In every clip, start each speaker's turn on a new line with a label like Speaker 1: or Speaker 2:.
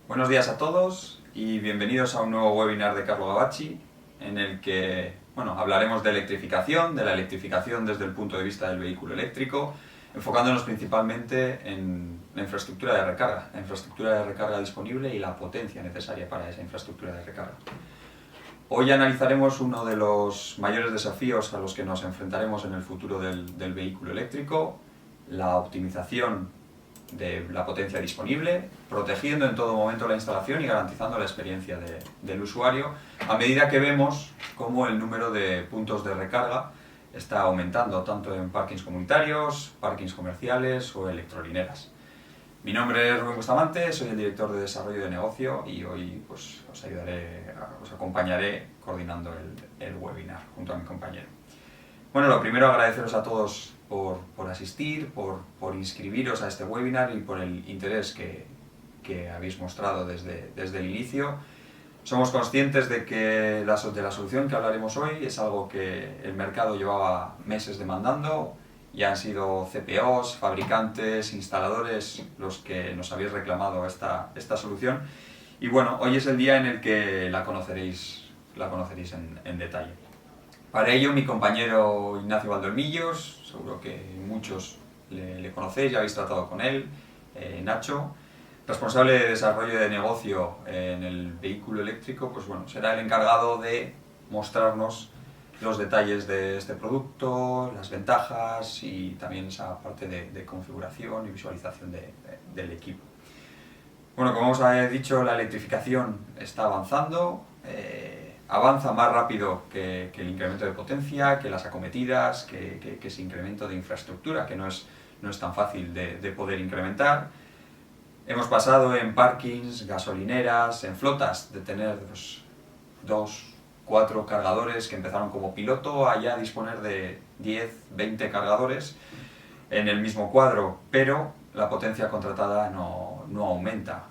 Speaker 1: Buenos días a todos y bienvenidos a un nuevo webinar de Carlo Gavacci en el que hablaremos de electrificación, de la electrificación desde el punto de vista del vehículo eléctrico, enfocándonos principalmente en la infraestructura de recarga disponible y la potencia necesaria para esa infraestructura de recarga. Hoy analizaremos uno de los mayores desafíos a los que nos enfrentaremos en el futuro del vehículo eléctrico, la optimización de la potencia disponible, protegiendo en todo momento la instalación y garantizando la experiencia del usuario, a medida que vemos cómo el número de puntos de recarga está aumentando tanto en parkings comunitarios, parkings comerciales o electrolineras. Mi nombre es Rubén Bustamante, soy el director de desarrollo de negocio y hoy os acompañaré coordinando el webinar junto a mi compañero. Bueno, lo primero, agradeceros a todos por asistir, por inscribiros a este webinar y por el interés que habéis mostrado desde el inicio. Somos conscientes de que la solución que hablaremos hoy es algo que el mercado llevaba meses demandando. Ya han sido CPOs, fabricantes, instaladores los que nos habéis reclamado esta solución. Y bueno, hoy es el día en el que la conoceréis en detalle. Para ello, mi compañero Ignacio Valdolmillos, seguro que muchos le conocéis, ya habéis tratado con él, Nacho, responsable de desarrollo de negocio en el vehículo eléctrico, pues bueno, será el encargado de mostrarnos los detalles de este producto, las ventajas y también esa parte de configuración y visualización del equipo. Bueno, como os he dicho, la electrificación está avanzando. Avanza más rápido que el incremento de potencia, que las acometidas, que ese incremento de infraestructura, que no es tan fácil de poder incrementar. Hemos pasado en parkings, gasolineras, en flotas, de tener 2, 4 cargadores que empezaron como piloto, a ya disponer de 10, 20 cargadores en el mismo cuadro, pero la potencia contratada no aumenta.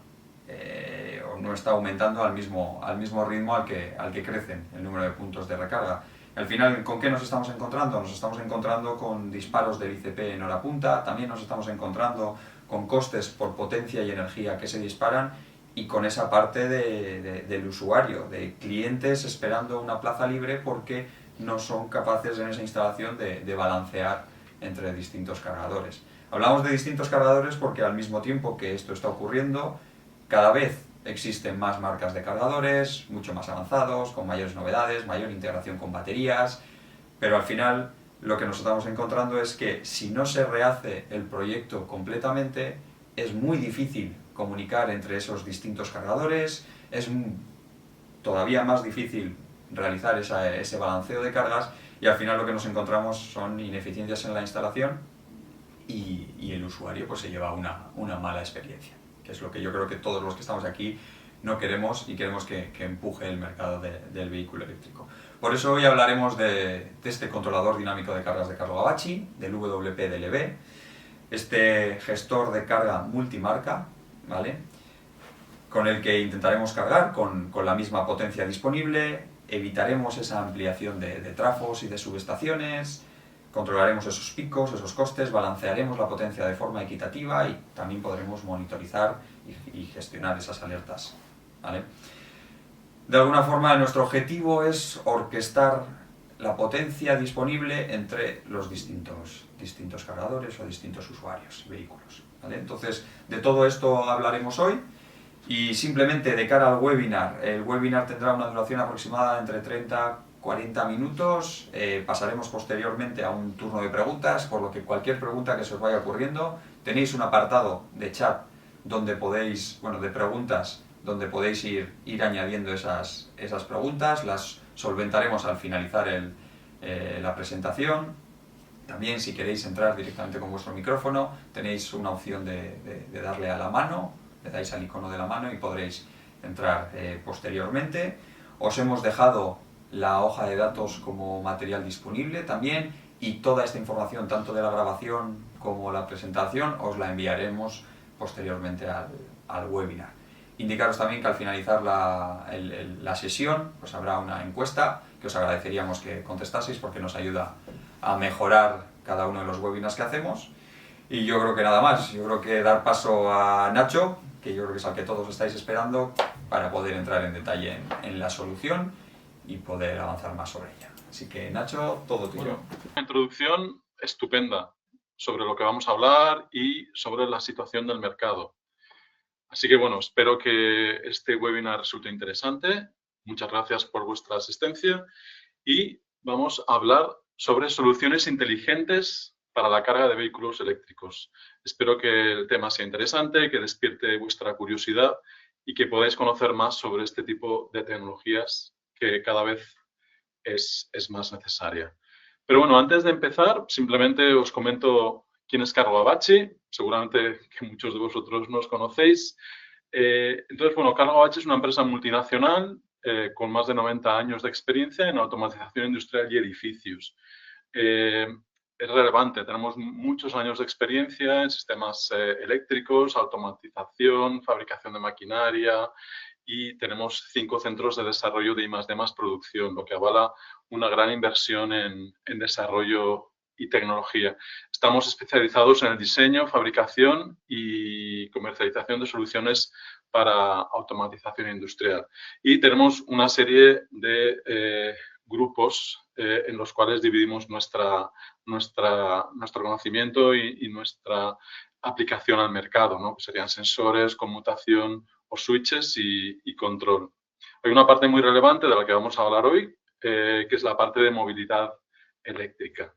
Speaker 1: No está aumentando al mismo ritmo al que crecen el número de puntos de recarga. Al final, ¿con qué nos estamos encontrando? Nos estamos encontrando con disparos del ICP en hora punta, también nos estamos encontrando con costes por potencia y energía que se disparan y con esa parte del usuario, de clientes esperando una plaza libre porque no son capaces en esa instalación de balancear entre distintos cargadores. Hablamos de distintos cargadores porque al mismo tiempo que esto está ocurriendo, cada vez existen más marcas de cargadores, mucho más avanzados, con mayores novedades, mayor integración con baterías, pero al final lo que nos estamos encontrando es que si no se rehace el proyecto completamente, es muy difícil comunicar entre esos distintos cargadores, es todavía más difícil realizar ese balanceo de cargas y al final lo que nos encontramos son ineficiencias en la instalación y el usuario pues se lleva una mala experiencia, que es lo que yo creo que todos los que estamos aquí no queremos y queremos que empuje el mercado del vehículo eléctrico. Por eso hoy hablaremos de este controlador dinámico de cargas de Carlo Gavacci, del WP-DLV, este gestor de carga multimarca, ¿vale?, con el que intentaremos cargar con la misma potencia disponible, evitaremos esa ampliación de trafos y de subestaciones, controlaremos esos picos, esos costes, balancearemos la potencia de forma equitativa y también podremos monitorizar y gestionar esas alertas, ¿vale? De alguna forma, nuestro objetivo es orquestar la potencia disponible entre los distintos cargadores o distintos usuarios y vehículos, ¿vale? Entonces, de todo esto hablaremos hoy. Y simplemente de cara al webinar, el webinar tendrá una duración aproximada entre 30 y 40 minutos, pasaremos posteriormente a un turno de preguntas, por lo que cualquier pregunta que se os vaya ocurriendo, tenéis un apartado de chat donde podéis, de preguntas, donde podéis ir añadiendo esas preguntas, las solventaremos al finalizar la presentación. También si queréis entrar directamente con vuestro micrófono, tenéis una opción de darle a la mano, le dais al icono de la mano y podréis entrar posteriormente. Os hemos dejado la hoja de datos como material disponible también y toda esta información, tanto de la grabación como la presentación, os la enviaremos posteriormente al webinar. Indicaros también que al finalizar la sesión pues habrá una encuesta que os agradeceríamos que contestaseis porque nos ayuda a mejorar cada uno de los webinars que hacemos. Y yo creo que nada más, yo creo que dar paso a Nacho, que yo creo que es al que todos estáis esperando, para poder entrar en detalle en la solución y poder avanzar más sobre ella. Así que Nacho, todo tuyo.
Speaker 2: Bueno, una introducción estupenda sobre lo que vamos a hablar y sobre la situación del mercado. Así que bueno, espero que este webinar resulte interesante. Muchas gracias por vuestra asistencia y vamos a hablar sobre soluciones inteligentes para la carga de vehículos eléctricos. Espero que el tema sea interesante, que despierte vuestra curiosidad y que podáis conocer más sobre este tipo de tecnologías que cada vez es más necesaria. Pero bueno, antes de empezar, simplemente os comento quién es Carlo Abaci. Seguramente que muchos de vosotros nos conocéis. Entonces, bueno, Carlo Abaci es una empresa multinacional con más de 90 años de experiencia en automatización industrial y edificios. Es relevante, tenemos muchos años de experiencia en sistemas eléctricos, automatización, fabricación de maquinaria, y tenemos 5 centros de desarrollo de I+D+ producción, lo que avala una gran inversión en desarrollo y tecnología. Estamos especializados en el diseño, fabricación y comercialización de soluciones para automatización industrial. Y tenemos una serie de grupos en los cuales dividimos nuestro conocimiento y nuestra aplicación al mercado, ¿no? Que serían sensores, conmutación o switches y control. Hay una parte muy relevante de la que vamos a hablar hoy, que es la parte de movilidad eléctrica.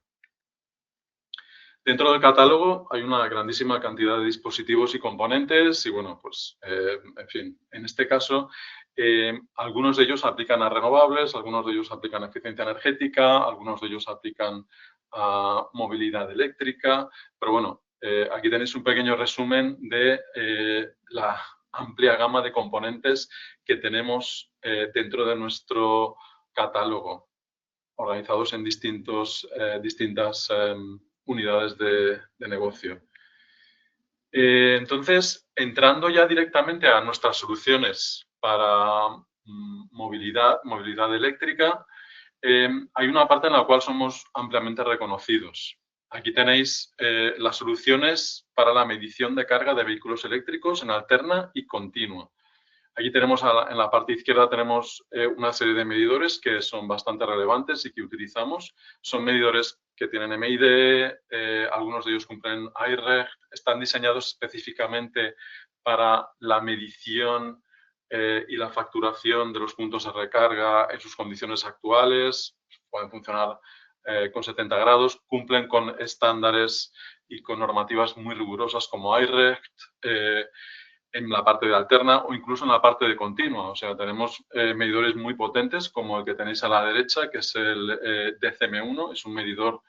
Speaker 2: Dentro del catálogo hay una grandísima cantidad de dispositivos y componentes y, bueno, pues, en fin, en este caso, algunos de ellos aplican a renovables, algunos de ellos aplican a eficiencia energética, algunos de ellos aplican a movilidad eléctrica, pero bueno, aquí tenéis un pequeño resumen de la amplia gama de componentes que tenemos dentro de nuestro catálogo, organizados en distintas unidades de negocio. Entonces, entrando ya directamente a nuestras soluciones para movilidad eléctrica, hay una parte en la cual somos ampliamente reconocidos. Aquí tenéis las soluciones para la medición de carga de vehículos eléctricos en alterna y continua. Aquí tenemos, en la parte izquierda, tenemos una serie de medidores que son bastante relevantes y que utilizamos. Son medidores que tienen MID, algunos de ellos cumplen iReg, están diseñados específicamente para la medición y la facturación de los puntos de recarga en sus condiciones actuales. Pueden funcionar con 70 grados, cumplen con estándares y con normativas muy rigurosas como iReg, en la parte de alterna o incluso en la parte de continua. O sea, tenemos medidores muy potentes como el que tenéis a la derecha, que es el DCM1. Es un medidor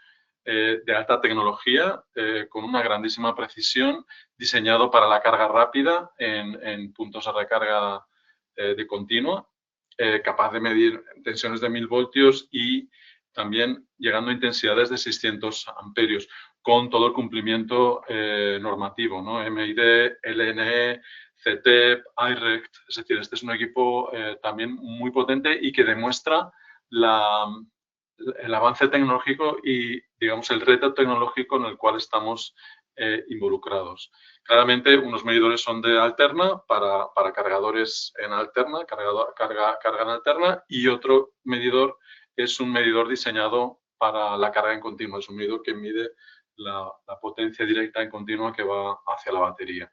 Speaker 2: de alta tecnología con una grandísima precisión, diseñado para la carga rápida en puntos de recarga de continua, capaz de medir tensiones de 1000 voltios y también llegando a intensidades de 600 amperios, con todo el cumplimiento normativo, ¿no? MID, LNE, CTEP, iRECT. Es decir, este es un equipo también muy potente y que demuestra el avance tecnológico y, digamos, el reto tecnológico en el cual estamos involucrados. Claramente, unos medidores son de alterna para cargadores en alterna, carga en alterna, y otro medidor es un medidor diseñado para la carga en continua. Es un medidor que mide la potencia directa en continua que va hacia la batería.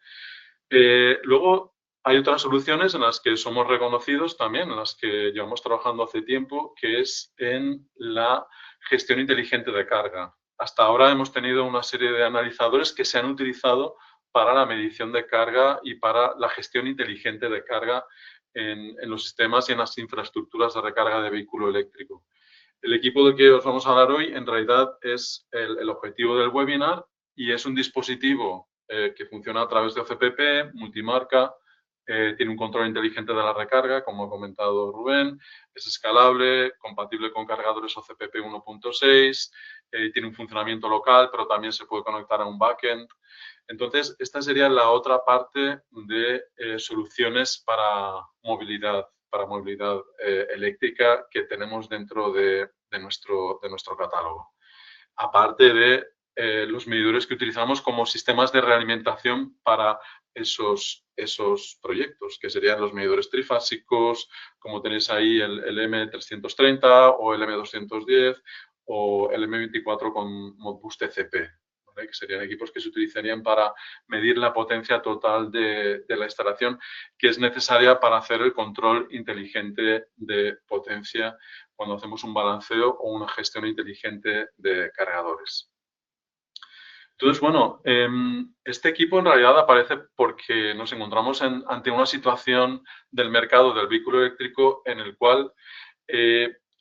Speaker 2: Luego, hay otras soluciones en las que somos reconocidos también, en las que llevamos trabajando hace tiempo, que es en la gestión inteligente de carga. Hasta ahora hemos tenido una serie de analizadores que se han utilizado para la medición de carga y para la gestión inteligente de carga en los sistemas y en las infraestructuras de recarga de vehículo eléctrico. El equipo del que os vamos a hablar hoy, en realidad, es el objetivo del webinar y es un dispositivo que funciona a través de OCPP, multimarca, tiene un control inteligente de la recarga, como ha comentado Rubén, es escalable, compatible con cargadores OCPP 1.6, tiene un funcionamiento local, pero también se puede conectar a un backend. Entonces, esta sería la otra parte de soluciones para movilidad eléctrica que tenemos dentro de nuestro catálogo. Aparte de los medidores que utilizamos como sistemas de realimentación para esos proyectos, que serían los medidores trifásicos, como tenéis ahí el M330 o el M210 o el M24 con Modbus TCP, ¿vale? Que serían equipos que se utilizarían para medir la potencia total de la instalación que es necesaria para hacer el control inteligente de potencia cuando hacemos un balanceo o una gestión inteligente de cargadores. Entonces, bueno, este equipo en realidad aparece porque nos encontramos ante una situación del mercado del vehículo eléctrico en el cual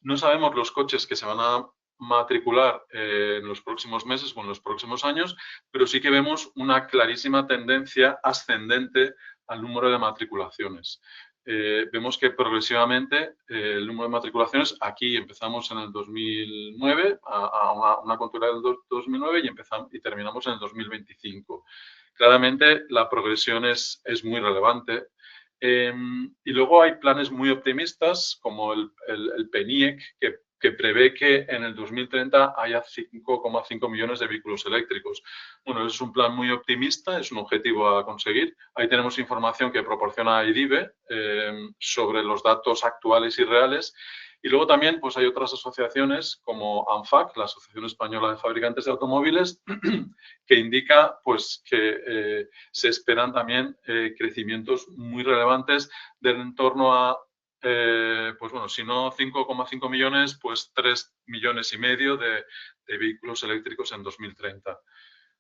Speaker 2: no sabemos los coches que se van a matricular en los próximos meses o en los próximos años, pero sí que vemos una clarísima tendencia ascendente al número de matriculaciones. Vemos que progresivamente el número de matriculaciones, aquí empezamos en el 2009, a una contabilidad del 2009 y terminamos en el 2025. Claramente la progresión es muy relevante. Y luego hay planes muy optimistas, como el PENIEC, que prevé que en el 2030 haya 5,5 millones de vehículos eléctricos. Bueno, es un plan muy optimista, es un objetivo a conseguir. Ahí tenemos información que proporciona IDIBE sobre los datos actuales y reales. Y luego también pues hay otras asociaciones como ANFAC, la Asociación Española de Fabricantes de Automóviles, que indica pues, que se esperan también crecimientos muy relevantes de en torno a, pues bueno, si no 5,5 millones, pues 3,5 millones de vehículos eléctricos en 2030.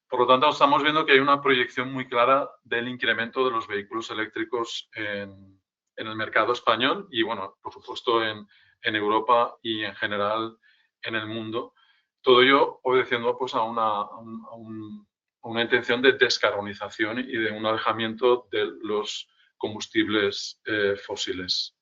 Speaker 2: Por lo tanto, estamos viendo que hay una proyección muy clara del incremento de los vehículos eléctricos en el mercado español y, bueno, por supuesto, en Europa y en general en el mundo. Todo ello obedeciendo pues, a una intención de descarbonización y de un alejamiento de los combustibles fósiles.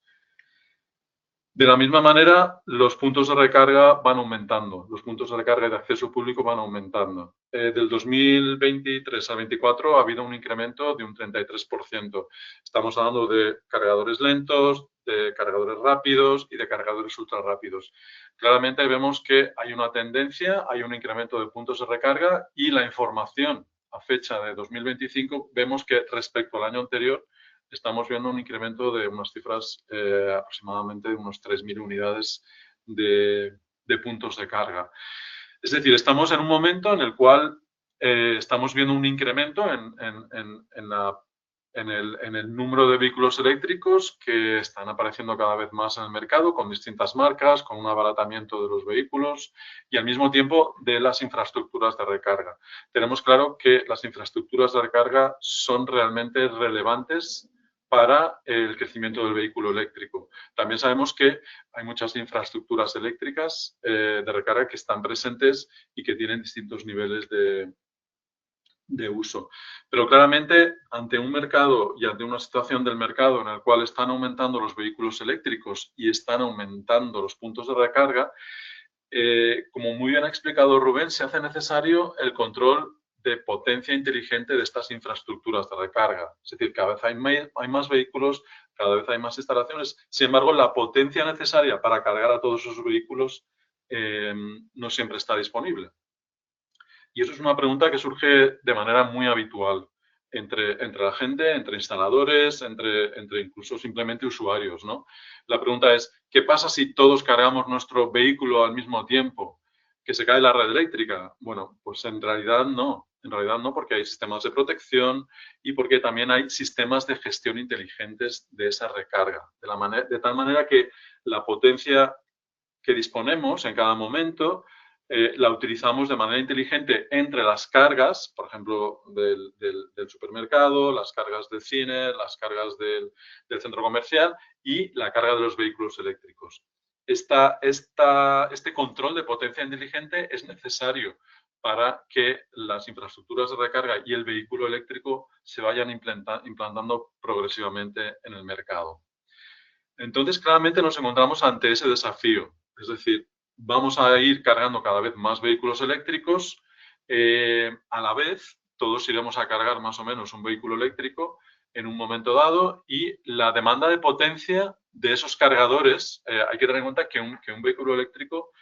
Speaker 2: De la misma manera, los puntos de recarga van aumentando, los puntos de recarga de acceso público van aumentando. Del 2023 al 2024 ha habido un incremento de un 33%. Estamos hablando de cargadores lentos, de cargadores rápidos y de cargadores ultra rápidos. Claramente vemos que hay una tendencia, hay un incremento de puntos de recarga y la información a fecha de 2025 vemos que respecto al año anterior estamos viendo un incremento de unas cifras aproximadamente de unos 3.000 unidades de puntos de carga. Es decir, estamos en un momento en el cual estamos viendo un incremento en el número de vehículos eléctricos que están apareciendo cada vez más en el mercado con distintas marcas, con un abaratamiento de los vehículos y al mismo tiempo de las infraestructuras de recarga. Tenemos claro que las infraestructuras de recarga son realmente relevantes para el crecimiento del vehículo eléctrico. También sabemos que hay muchas infraestructuras eléctricas de recarga que están presentes y que tienen distintos niveles de uso. Pero claramente, ante un mercado y ante una situación del mercado en el cual están aumentando los vehículos eléctricos y están aumentando los puntos de recarga, como muy bien ha explicado Rubén, se hace necesario el control de potencia inteligente de estas infraestructuras de recarga. Es decir, cada vez hay más vehículos, cada vez hay más instalaciones. Sin embargo, la potencia necesaria para cargar a todos esos vehículos no siempre está disponible. Y eso es una pregunta que surge de manera muy habitual entre la gente, entre instaladores, entre incluso simplemente usuarios, ¿no? La pregunta es, ¿qué pasa si todos cargamos nuestro vehículo al mismo tiempo? ¿Que se cae la red eléctrica? Bueno, pues en realidad no. En realidad no, porque hay sistemas de protección y porque también hay sistemas de gestión inteligentes de esa recarga. De tal manera que la potencia que disponemos en cada momento la utilizamos de manera inteligente entre las cargas, por ejemplo, del supermercado, las cargas del cine, las cargas del centro comercial y la carga de los vehículos eléctricos. Este control de potencia inteligente es necesario para que las infraestructuras de recarga y el vehículo eléctrico se vayan implantando progresivamente en el mercado. Entonces, claramente nos encontramos ante ese desafío. Es decir, vamos a ir cargando cada vez más vehículos eléctricos. A la vez, todos iremos a cargar más o menos un vehículo eléctrico en un momento dado y la demanda de potencia de esos cargadores, hay que tener en cuenta que un vehículo eléctrico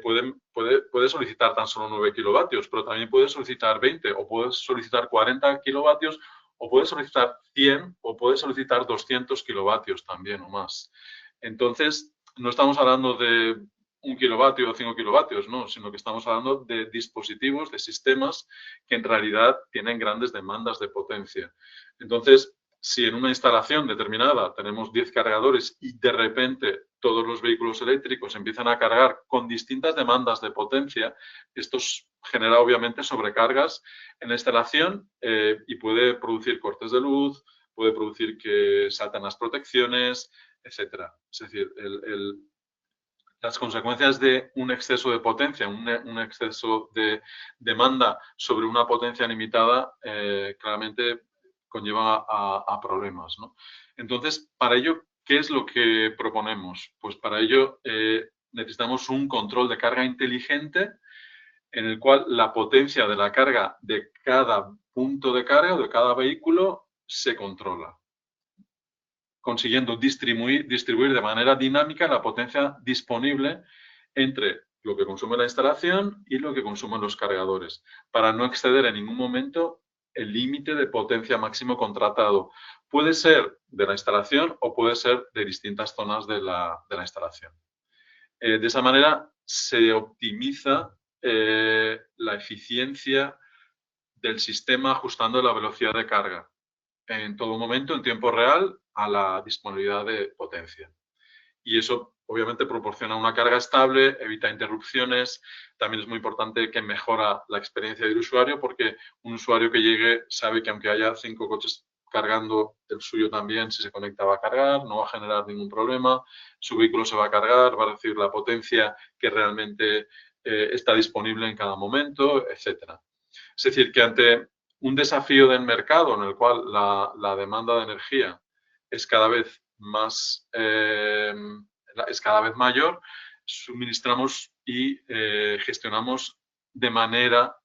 Speaker 2: puede solicitar tan solo 9 kilovatios, pero también puede solicitar 20 o puede solicitar 40 kilovatios o puede solicitar 100 o puede solicitar 200 kilovatios también o más. Entonces, no estamos hablando de 1 kilovatio o 5 kilovatios, no, sino que estamos hablando de dispositivos, de sistemas que en realidad tienen grandes demandas de potencia. Entonces, si en una instalación determinada tenemos 10 cargadores y de repente todos los vehículos eléctricos empiezan a cargar con distintas demandas de potencia, esto genera obviamente sobrecargas en la instalación y puede producir cortes de luz, puede producir que salten las protecciones, etc. Es decir, las consecuencias de un exceso de potencia, un exceso de demanda sobre una potencia limitada, claramente conlleva a problemas, ¿no? Entonces, para ello, ¿qué es lo que proponemos? Pues para ello necesitamos un control de carga inteligente en el cual la potencia de la carga de cada punto de carga o de cada vehículo se controla, consiguiendo distribuir de manera dinámica la potencia disponible entre lo que consume la instalación y lo que consumen los cargadores, para no exceder en ningún momento el límite de potencia máximo contratado. Puede ser de la instalación o puede ser de distintas zonas de la instalación. De esa manera se optimiza la eficiencia del sistema ajustando la velocidad de carga en todo momento, en tiempo real, a la disponibilidad de potencia. Y eso, obviamente, proporciona una carga estable, evita interrupciones. También es muy importante que mejora la experiencia del usuario, porque un usuario que llegue sabe que aunque haya 5 coches cargando, el suyo también, si se conecta, va a cargar, no va a generar ningún problema, su vehículo se va a cargar, va a recibir la potencia que realmente está disponible en cada momento, etc. Es decir, que ante un desafío del mercado en el cual la demanda de energía es cada vez mayor, suministramos y gestionamos de manera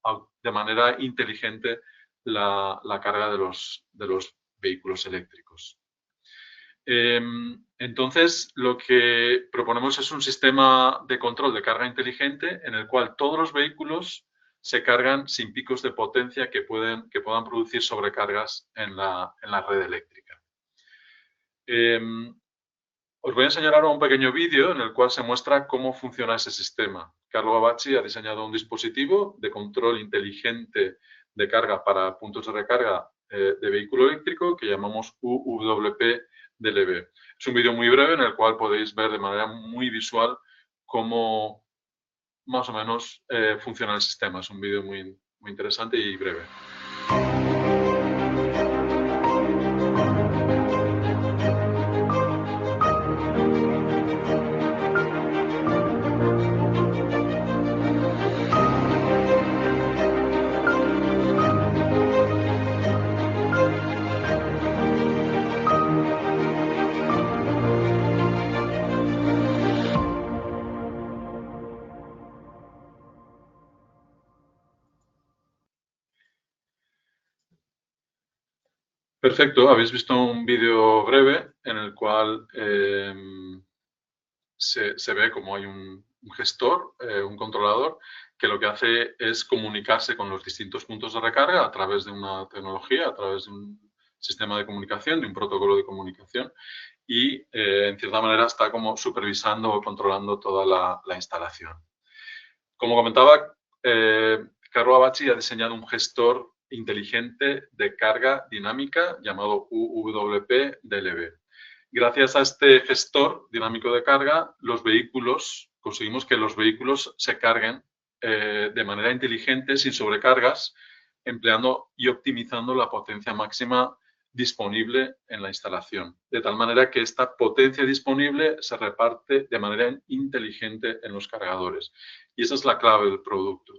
Speaker 2: inteligente la carga de los vehículos eléctricos. Entonces, lo que proponemos es un sistema de control de carga inteligente en el cual todos los vehículos se cargan sin picos de potencia que puedan producir sobrecargas en la red eléctrica. Os voy a enseñar ahora un pequeño vídeo en el cual se muestra cómo funciona ese sistema. Carlo Gavacci ha diseñado un dispositivo de control inteligente de carga para puntos de recarga de vehículo eléctrico que llamamos UWP-DLV. Es un vídeo muy breve en el cual podéis ver de manera muy visual cómo más o menos funciona el sistema. Es un vídeo muy interesante y breve. Perfecto, habéis visto un vídeo breve en el cual se ve como hay un gestor, un controlador, que lo que hace es comunicarse con los distintos puntos de recarga a través de una tecnología, a través de un sistema de comunicación, de un protocolo de comunicación y, en cierta manera, está como supervisando o controlando toda la instalación. Como comentaba, Carlo Gavacci ha diseñado un gestor inteligente de carga dinámica llamado UWP-DLV. Gracias a este gestor dinámico de carga, conseguimos que los vehículos se carguen de manera inteligente, sin sobrecargas, empleando y optimizando la potencia máxima disponible en la instalación, de tal manera que esta potencia disponible se reparte de manera inteligente en los cargadores. Y esa es la clave del producto.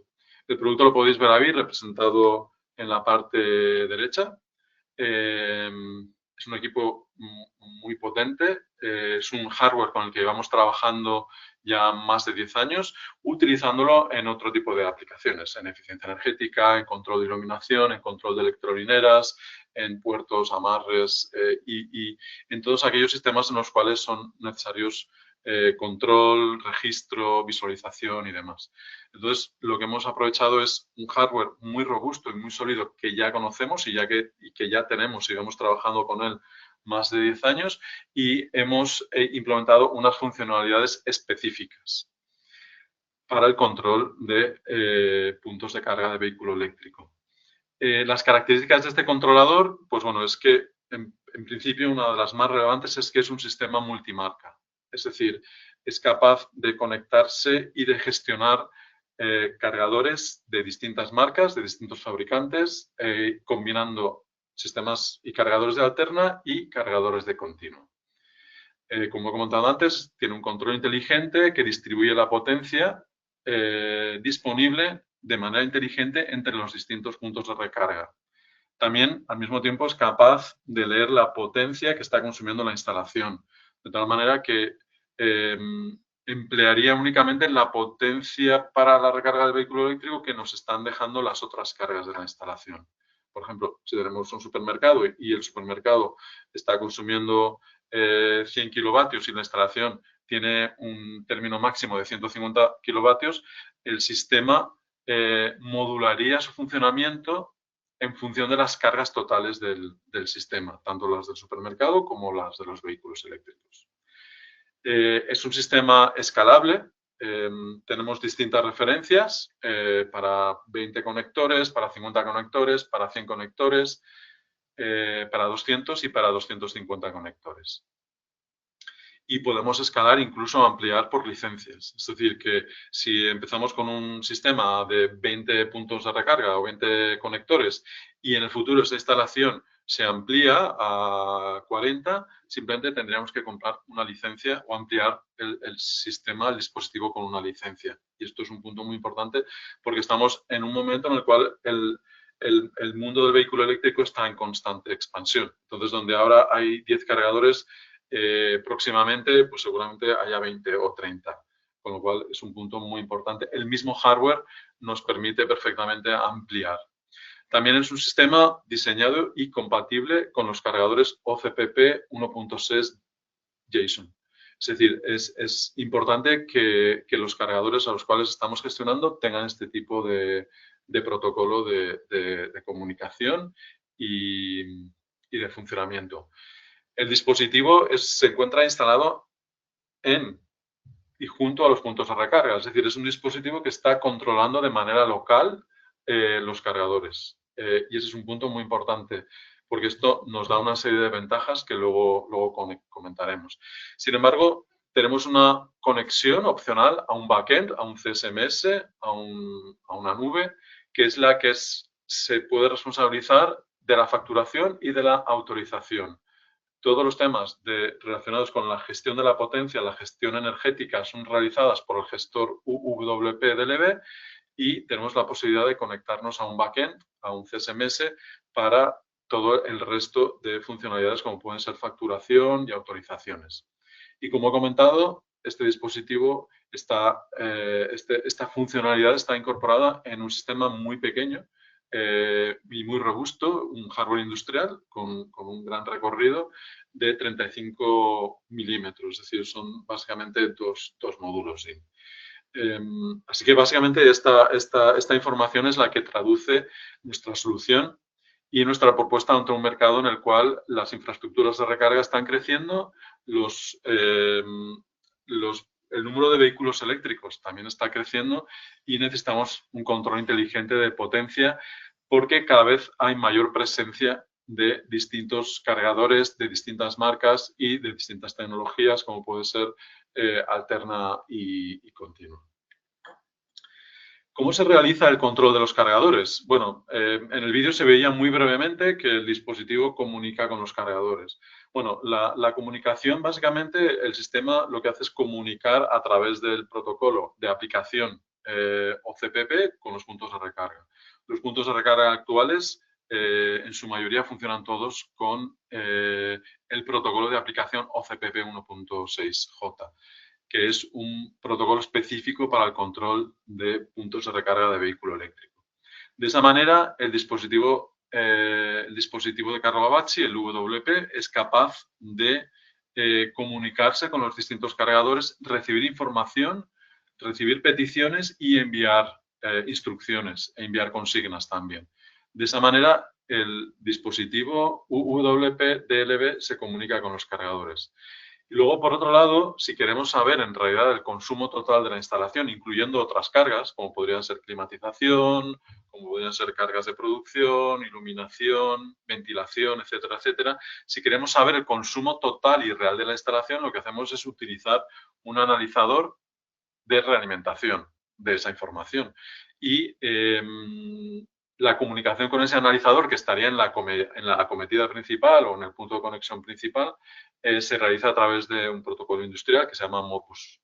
Speaker 2: El producto lo podéis ver ahí representado en la parte derecha. Es un equipo muy potente, es un hardware con el que llevamos trabajando ya más de 10 años, utilizándolo en otro tipo de aplicaciones, en eficiencia energética, en control de iluminación, en control de electrolineras, en puertos, amarres y en todos aquellos sistemas en los cuales son necesarios control, registro, visualización y demás. Entonces, lo que hemos aprovechado es un hardware muy robusto y muy sólido que ya conocemos y que ya tenemos y vamos trabajando con él más de 10 años y hemos implementado unas funcionalidades específicas para el control de puntos de carga de vehículo eléctrico. Las características de este controlador, pues bueno, es que en principio una de las más relevantes es que es un sistema multimarca. Es decir, es capaz de conectarse y de gestionar cargadores de distintas marcas, de distintos fabricantes, combinando sistemas y cargadores de alterna y cargadores de continuo. Como he comentado antes, tiene un control inteligente que distribuye la potencia disponible de manera inteligente entre los distintos puntos de recarga. También, al mismo tiempo, es capaz de leer la potencia que está consumiendo la instalación, de tal manera que emplearía únicamente la potencia para la recarga del vehículo eléctrico que nos están dejando las otras cargas de la instalación. Por ejemplo, si tenemos un supermercado y el supermercado está consumiendo 100 kilovatios y la instalación tiene un término máximo de 150 kilovatios, el sistema modularía su funcionamiento en función de las cargas totales del sistema, tanto las del supermercado como las de los vehículos eléctricos. Es un sistema escalable. Tenemos distintas referencias para 20 conectores, para 50 conectores, para 100 conectores, para 200 y para 250 conectores. Y podemos escalar, incluso ampliar por licencias. Es decir, que si empezamos con un sistema de 20 puntos de recarga o 20 conectores y en el futuro esta instalación se amplía a 40, simplemente tendríamos que comprar una licencia o ampliar el sistema, el dispositivo con una licencia. Y esto es un punto muy importante porque estamos en un momento en el cual el mundo del vehículo eléctrico está en constante expansión. Entonces, donde ahora hay 10 cargadores, próximamente pues seguramente haya 20 o 30. Con lo cual es un punto muy importante. El mismo hardware nos permite perfectamente ampliar. También es un sistema diseñado y compatible con los cargadores OCPP 1.6 JSON. Es decir, es importante que los cargadores a los cuales estamos gestionando tengan este tipo de protocolo de comunicación y de funcionamiento. El dispositivo se encuentra instalado y junto a los puntos de recarga. Es decir, es un dispositivo que está controlando de manera local los cargadores. Y ese es un punto muy importante, porque esto nos da una serie de ventajas que luego comentaremos. Sin embargo, tenemos una conexión opcional a un backend, a un CSMS, a una nube, que es la que se puede responsabilizar de la facturación y de la autorización. Todos los temas relacionados con la gestión de la potencia, la gestión energética, son realizadas por el gestor UWP-DLV y tenemos la posibilidad de conectarnos a un backend, a un CSMS, para todo el resto de funcionalidades como pueden ser facturación y autorizaciones. Y como he comentado, este dispositivo, esta funcionalidad está incorporada en un sistema muy pequeño y muy robusto, un hardware industrial con un gran recorrido de 35 milímetros, es decir, son básicamente dos módulos. ¿Sí? Así que básicamente esta información es la que traduce nuestra solución y nuestra propuesta ante un mercado en el cual las infraestructuras de recarga están creciendo, el número de vehículos eléctricos también está creciendo y necesitamos un control inteligente de potencia porque cada vez hay mayor presencia de distintos cargadores, de distintas marcas y de distintas tecnologías, como puede ser alterna y continua. ¿Cómo se realiza el control de los cargadores? Bueno, en el vídeo se veía muy brevemente que el dispositivo comunica con los cargadores. Bueno, la comunicación, básicamente, el sistema lo que hace es comunicar a través del protocolo de aplicación OCPP con los puntos de recarga. Los puntos de recarga actuales, en su mayoría, funcionan todos con el protocolo de aplicación OCPP 1.6J. que es un protocolo específico para el control de puntos de recarga de vehículo eléctrico. De esa manera, el dispositivo de Carlo Gavazzi, el WP, es capaz de comunicarse con los distintos cargadores, recibir información, recibir peticiones y enviar instrucciones e enviar consignas también. De esa manera, el dispositivo UWP-DLV se comunica con los cargadores. Y luego, por otro lado, si queremos saber en realidad el consumo total de la instalación, incluyendo otras cargas, como podrían ser climatización, como podrían ser cargas de producción, iluminación, ventilación, etcétera, etcétera, si queremos saber el consumo total y real de la instalación, lo que hacemos es utilizar un analizador de realimentación de esa información. Y la comunicación con ese analizador, que estaría en la acometida principal o en el punto de conexión principal, se realiza a través de un protocolo industrial que se llama Modbus.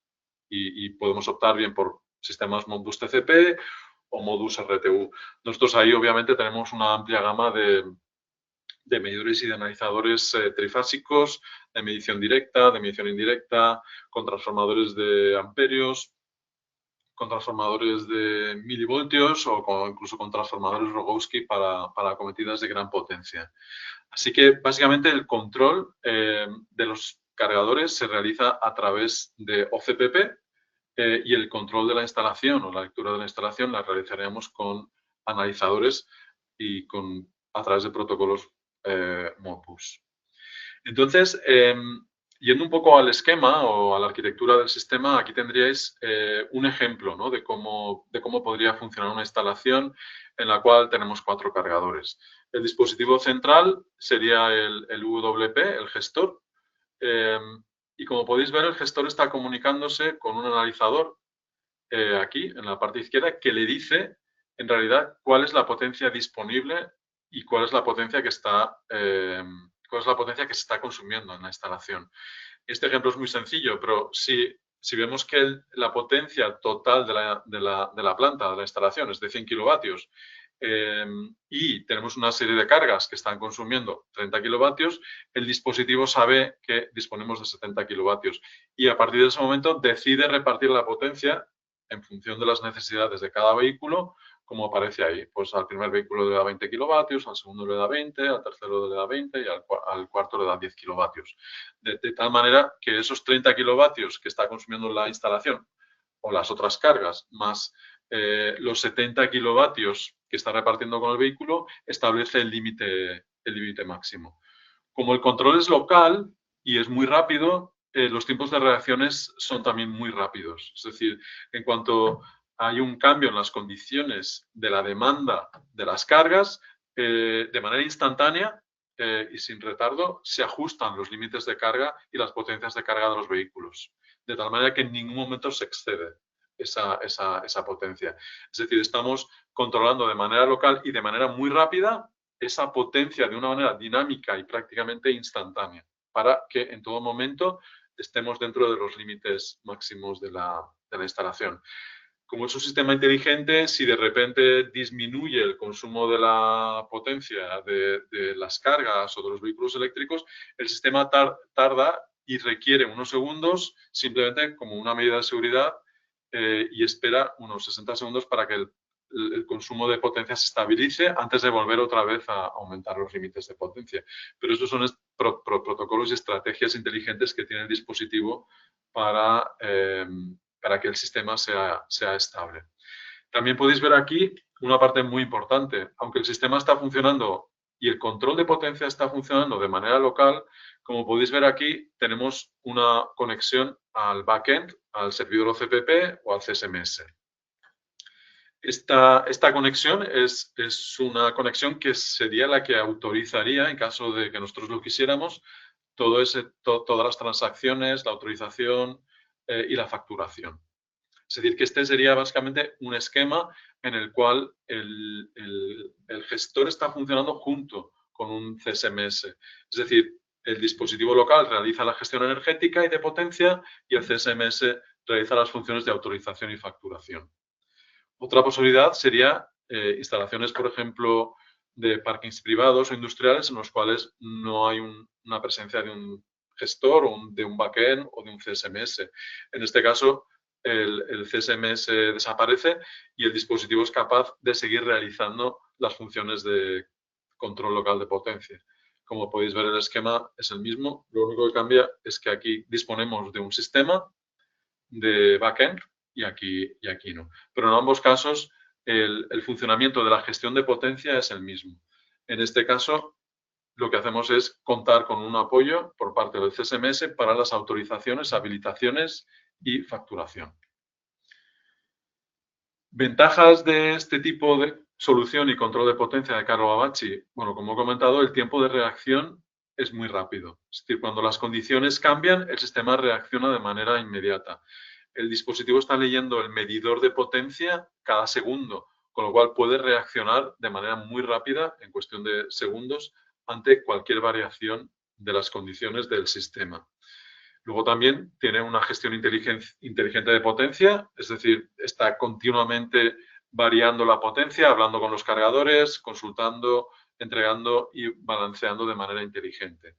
Speaker 2: Y podemos optar bien por sistemas Modbus TCP o Modbus RTU. Nosotros ahí, obviamente, tenemos una amplia gama de medidores y de analizadores trifásicos, de medición directa, de medición indirecta, con transformadores de amperios, con transformadores de milivoltios o incluso con transformadores Rogowski para acometidas de gran potencia. Así que, básicamente, el control de los cargadores se realiza a través de OCPP y el control de la instalación o la lectura de la instalación la realizaremos con analizadores y a través de protocolos Modbus. Entonces, yendo un poco al esquema o a la arquitectura del sistema, aquí tendríais un ejemplo, ¿no?, de cómo podría funcionar una instalación en la cual tenemos 4 cargadores. El dispositivo central sería el UWP, el gestor, y como podéis ver, el gestor está comunicándose con un analizador aquí, en la parte izquierda, que le dice, en realidad, cuál es la potencia disponible y cuál es la potencia que está se está consumiendo en la instalación. Este ejemplo es muy sencillo, pero si vemos que la potencia total de la planta, de la instalación, es de 100 kilovatios y tenemos una serie de cargas que están consumiendo 30 kilovatios, el dispositivo sabe que disponemos de 70 kilovatios y a partir de ese momento decide repartir la potencia en función de las necesidades de cada vehículo, como aparece ahí. Pues al primer vehículo le da 20 kilovatios, al segundo le da 20, al tercero le da 20 y al cuarto le da 10 kilovatios. De tal manera que esos 30 kilovatios que está consumiendo la instalación o las otras cargas, más los 70 kilovatios que está repartiendo con el vehículo, establece el límite máximo. Como el control es local y es muy rápido, los tiempos de reacciones son también muy rápidos. Es decir, en cuanto hay un cambio en las condiciones de la demanda de las cargas, de manera instantánea y sin retardo, se ajustan los límites de carga y las potencias de carga de los vehículos, de tal manera que en ningún momento se excede esa potencia. Es decir, estamos controlando de manera local y de manera muy rápida esa potencia de una manera dinámica y prácticamente instantánea, para que en todo momento estemos dentro de los límites máximos de la instalación. Como es un sistema inteligente, si de repente disminuye el consumo de la potencia de las cargas o de los vehículos eléctricos, el sistema tarda y requiere unos segundos simplemente como una medida de seguridad y espera unos 60 segundos para que el consumo de potencia se estabilice antes de volver otra vez a aumentar los límites de potencia. Pero estos son protocolos y estrategias inteligentes que tiene el dispositivo para que el sistema sea estable. También podéis ver aquí una parte muy importante. Aunque el sistema está funcionando y el control de potencia está funcionando de manera local, como podéis ver aquí, tenemos una conexión al backend, al servidor OCPP o al CSMS. Esta conexión es una conexión que sería la que autorizaría, en caso de que nosotros lo quisiéramos, todas las transacciones, la autorización y la facturación. Es decir, que este sería básicamente un esquema en el cual el gestor está funcionando junto con un CSMS. Es decir, el dispositivo local realiza la gestión energética y de potencia y el CSMS realiza las funciones de autorización y facturación. Otra posibilidad sería instalaciones, por ejemplo, de parkings privados o industriales en los cuales no hay una presencia de un gestor o de un backend o de un CSMS. En este caso, el CSMS desaparece y el dispositivo es capaz de seguir realizando las funciones de control local de potencia. Como podéis ver, el esquema es el mismo. Lo único que cambia es que aquí disponemos de un sistema de backend y aquí no. Pero en ambos casos, el funcionamiento de la gestión de potencia es el mismo. En este caso, lo que hacemos es contar con un apoyo por parte del CSMS para las autorizaciones, habilitaciones y facturación. Ventajas de este tipo de solución y control de potencia de Carlo Bavacci. Bueno, como he comentado, el tiempo de reacción es muy rápido. Es decir, cuando las condiciones cambian, el sistema reacciona de manera inmediata. El dispositivo está leyendo el medidor de potencia cada segundo, con lo cual puede reaccionar de manera muy rápida, en cuestión de segundos, ante cualquier variación de las condiciones del sistema. Luego también tiene una gestión inteligente de potencia, es decir, está continuamente variando la potencia, hablando con los cargadores, consultando, entregando y balanceando de manera inteligente.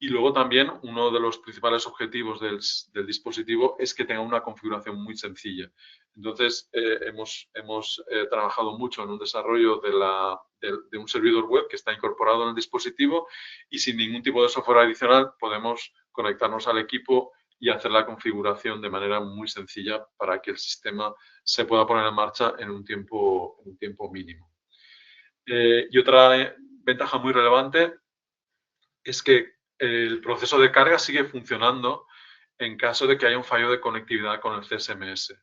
Speaker 2: Y luego también uno de los principales objetivos del dispositivo es que tenga una configuración muy sencilla. Entonces, hemos trabajado mucho en un desarrollo de un servidor web que está incorporado en el dispositivo y sin ningún tipo de software adicional podemos conectarnos al equipo y hacer la configuración de manera muy sencilla para que el sistema se pueda poner en marcha en un tiempo mínimo. Y otra ventaja muy relevante es que el proceso de carga sigue funcionando en caso de que haya un fallo de conectividad con el CSMS.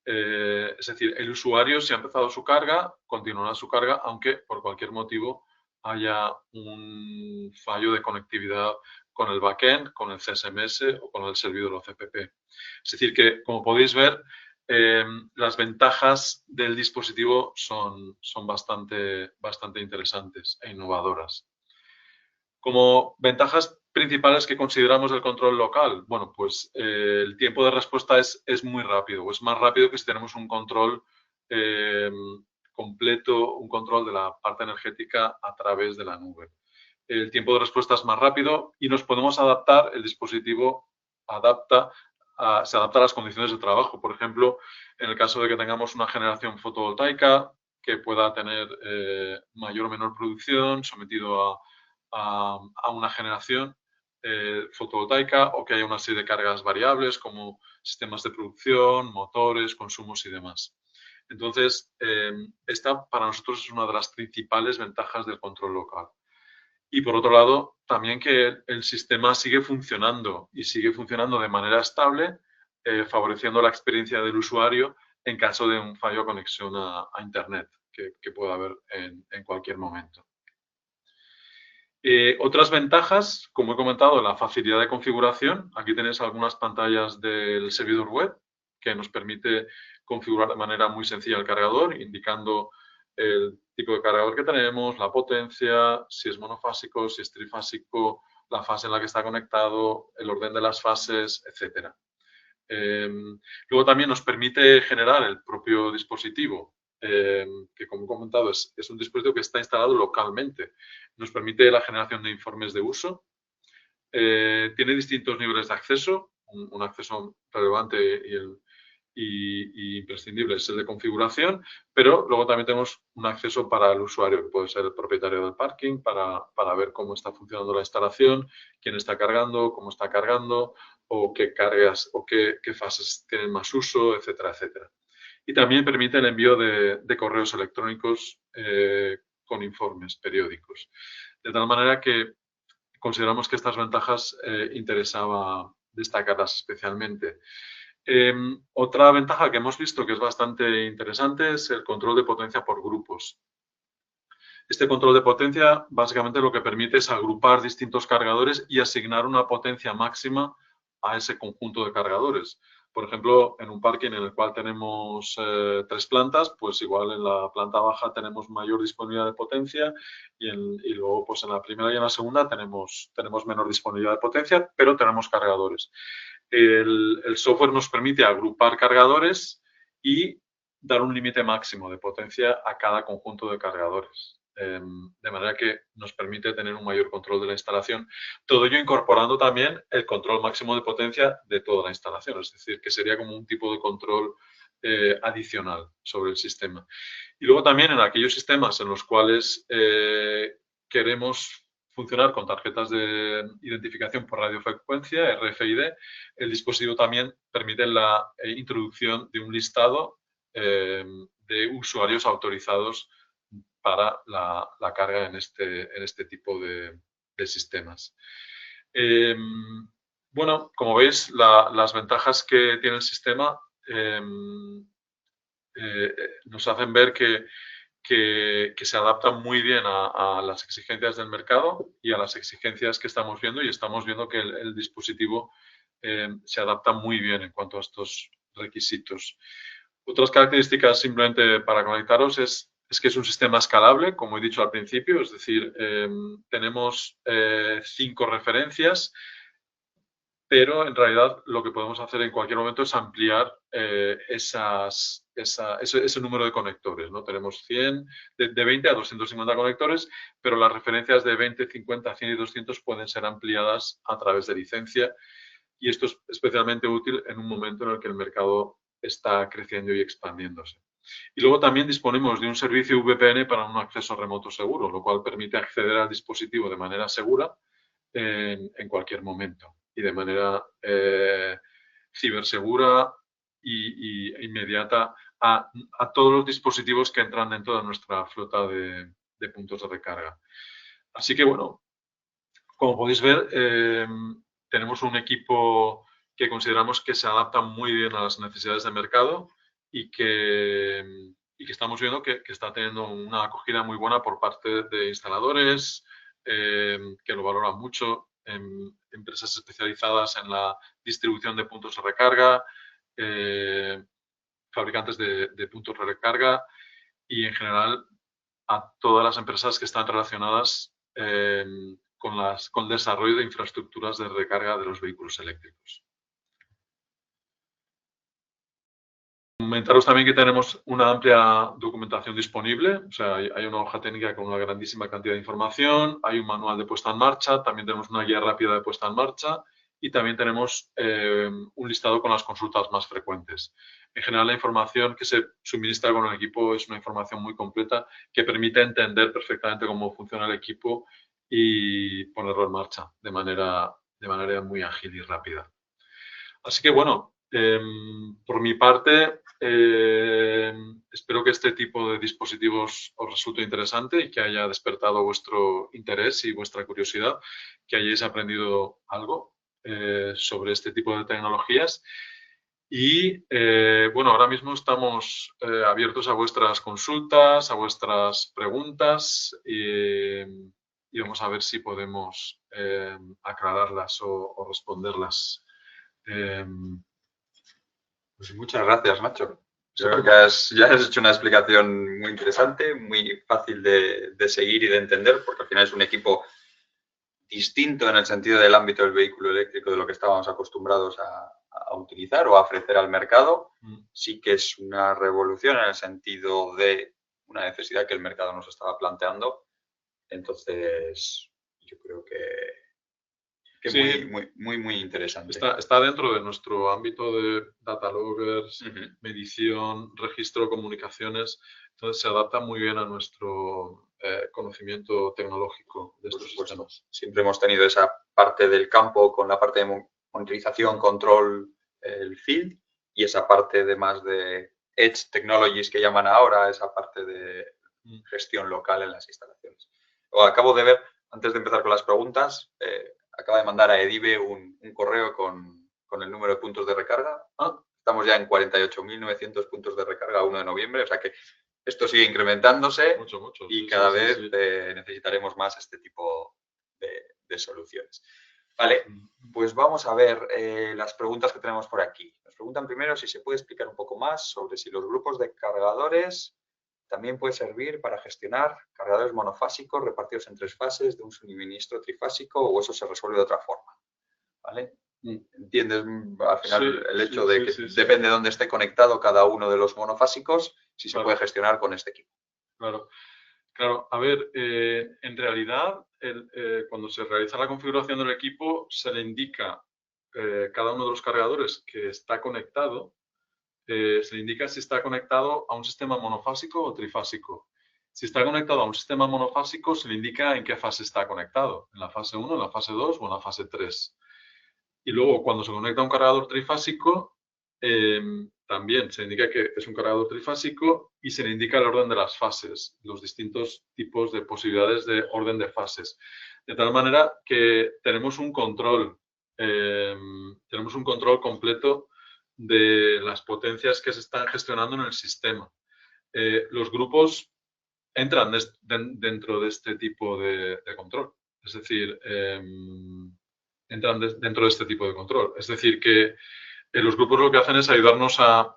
Speaker 2: Es decir, el usuario, si ha empezado su carga, continuará su carga, aunque por cualquier motivo haya un fallo de conectividad con el backend, con el CSMS o con el servidor OCPP. Es decir, que como podéis ver, las ventajas del dispositivo son bastante interesantes e innovadoras. Como ventajas principales que consideramos del control local, bueno, pues el tiempo de respuesta es muy rápido, o es más rápido que si tenemos un control completo, un control de la parte energética a través de la nube. El tiempo de respuesta es más rápido y nos podemos adaptar, el dispositivo se adapta a las condiciones de trabajo. Por ejemplo, en el caso de que tengamos una generación fotovoltaica que pueda tener mayor o menor producción sometido a una generación fotovoltaica o que haya una serie de cargas variables como sistemas de producción, motores, consumos y demás. Entonces, esta para nosotros es una de las principales ventajas del control local. Y por otro lado, también que el sistema sigue funcionando y sigue funcionando de manera estable, favoreciendo la experiencia del usuario en caso de un fallo de conexión a Internet que pueda haber en cualquier momento. Otras ventajas, como he comentado, la facilidad de configuración. Aquí tenéis algunas pantallas del servidor web que nos permite configurar de manera muy sencilla el cargador, indicando el tipo de cargador que tenemos, la potencia, si es monofásico, si es trifásico, la fase en la que está conectado, el orden de las fases, etc. Luego también nos permite generar el propio dispositivo, que como he comentado es un dispositivo que está instalado localmente. Nos permite la generación de informes de uso. Tiene distintos niveles de acceso. Un acceso relevante y imprescindible es el de configuración, pero luego también tenemos un acceso para el usuario, que puede ser el propietario del parking, para ver cómo está funcionando la instalación, quién está cargando, cómo está cargando, o qué cargas o qué fases tienen más uso, etcétera, etcétera. Y también permite el envío de correos electrónicos con informes periódicos. De tal manera que consideramos que estas ventajas interesaba destacarlas especialmente. Otra ventaja que hemos visto que es bastante interesante es el control de potencia por grupos. Este control de potencia básicamente lo que permite es agrupar distintos cargadores y asignar una potencia máxima a ese conjunto de cargadores. Por ejemplo, en un parking en el cual tenemos 3 plantas, pues igual en la planta baja tenemos mayor disponibilidad de potencia y luego pues en la primera y en la segunda tenemos menor disponibilidad de potencia, pero tenemos cargadores. El software nos permite agrupar cargadores y dar un límite máximo de potencia a cada conjunto de cargadores. De manera que nos permite tener un mayor control de la instalación. Todo ello incorporando también el control máximo de potencia de toda la instalación. Es decir, que sería como un tipo de control adicional sobre el sistema. Y luego también en aquellos sistemas en los cuales queremos funcionar con tarjetas de identificación por radiofrecuencia, RFID, el dispositivo también permite la introducción de un listado de usuarios autorizados para la carga en este tipo de sistemas. Bueno, como veis, las ventajas que tiene el sistema nos hacen ver que se adapta muy bien a las exigencias del mercado y a las exigencias que estamos viendo, y estamos viendo que el dispositivo se adapta muy bien en cuanto a estos requisitos. Otras características simplemente para conectaros es que es un sistema escalable, como he dicho al principio, es decir, tenemos 5 referencias, pero en realidad lo que podemos hacer en cualquier momento es ampliar ese número de conectores, ¿no? Tenemos 100, de 20 a 250 conectores, pero las referencias de 20, 50, 100 y 200 pueden ser ampliadas a través de licencia, y esto es especialmente útil en un momento en el que el mercado está creciendo y expandiéndose. Y luego también disponemos de un servicio VPN para un acceso remoto seguro, lo cual permite acceder al dispositivo de manera segura en cualquier momento y de manera cibersegura e inmediata a todos los dispositivos que entran dentro de nuestra flota de puntos de recarga. Así que, bueno, como podéis ver, tenemos un equipo que consideramos que se adapta muy bien a las necesidades del mercado y que estamos viendo que está teniendo una acogida muy buena por parte de instaladores, que lo valoran mucho, empresas especializadas en la distribución de puntos de recarga, fabricantes de puntos de recarga y, en general, a todas las empresas que están relacionadas con el desarrollo de infraestructuras de recarga de los vehículos eléctricos. Comentaros también que tenemos una amplia documentación disponible, o sea, hay una hoja técnica con una grandísima cantidad de información, hay un manual de puesta en marcha, también tenemos una guía rápida de puesta en marcha y también tenemos un listado con las consultas más frecuentes. En general, la información que se suministra con el equipo es una información muy completa que permite entender perfectamente cómo funciona el equipo y ponerlo en marcha de manera muy ágil y rápida. Así que, bueno, por mi parte, espero que este tipo de dispositivos os resulte interesante y que haya despertado vuestro interés y vuestra curiosidad, que hayáis aprendido algo sobre este tipo de tecnologías. Y, bueno, ahora mismo estamos abiertos a vuestras consultas, a vuestras preguntas y vamos a ver si podemos aclararlas o responderlas.
Speaker 1: Pues muchas gracias, Nacho. Creo que ya has hecho una explicación muy interesante, muy fácil de seguir y de entender, porque al final es un equipo distinto en el sentido del ámbito del vehículo eléctrico de lo que estábamos acostumbrados a utilizar o a ofrecer al mercado. Sí que es una revolución en el sentido de una necesidad que el mercado nos estaba planteando. Entonces, yo creo que
Speaker 2: sí,
Speaker 1: muy interesante.
Speaker 2: Está dentro de nuestro ámbito de data loggers, medición, registro, comunicaciones. Entonces se adapta muy bien a nuestro conocimiento tecnológico de estos sistemas.
Speaker 1: Siempre hemos tenido esa parte del campo con la parte de monitorización, control, el field, y esa parte de más de Edge Technologies que llaman ahora, esa parte de gestión local en las instalaciones. Acabo de ver, antes de empezar con las preguntas, acaba de mandar a Edive un correo con el número de puntos de recarga. Estamos ya en 48.900 puntos de recarga a 1 de noviembre, o sea que esto sigue incrementándose
Speaker 2: mucho,
Speaker 1: y cada vez necesitaremos más este tipo de soluciones. Vale, pues vamos a ver las preguntas que tenemos por aquí. Nos preguntan primero si se puede explicar un poco más sobre si los grupos de cargadores también puede servir para gestionar cargadores monofásicos repartidos en 3 fases de un suministro trifásico, o eso se resuelve de otra forma. ¿Vale? ¿Entiendes al final el hecho de que depende de dónde esté conectado cada uno de los monofásicos, si se puede gestionar con este equipo?
Speaker 2: Claro. A ver, en realidad, cuando se realiza la configuración del equipo, se le indica cada uno de los cargadores que está conectado, se le indica si está conectado a un sistema monofásico o trifásico. Si está conectado a un sistema monofásico, se le indica en qué fase está conectado, en la fase 1, en la fase 2 o en la fase 3. Y luego, cuando se conecta a un cargador trifásico, también se indica que es un cargador trifásico y se le indica el orden de las fases, los distintos tipos de posibilidades de orden de fases. De tal manera que tenemos un control completo de las potencias que se están gestionando en el sistema. Los grupos entran dentro de este tipo de control. Es decir, entran dentro de este tipo de control. Es decir, que los grupos lo que hacen es ayudarnos a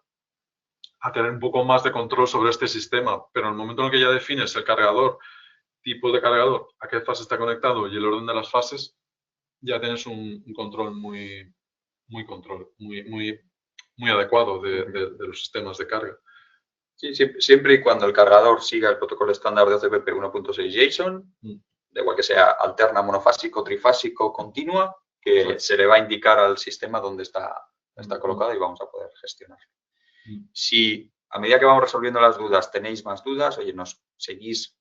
Speaker 2: tener un poco más de control sobre este sistema, pero en el momento en el que ya defines el cargador, tipo de cargador, a qué fase está conectado y el orden de las fases, ya tienes un control muy adecuado de los sistemas de carga.
Speaker 1: Sí, siempre y cuando el cargador siga el protocolo estándar de OCPP 1.6 JSON, de igual que sea alterna, monofásico, trifásico, continua, que se le va a indicar al sistema dónde está colocado y vamos a poder gestionarlo. Si a medida que vamos resolviendo las dudas tenéis más dudas, oye, nos seguís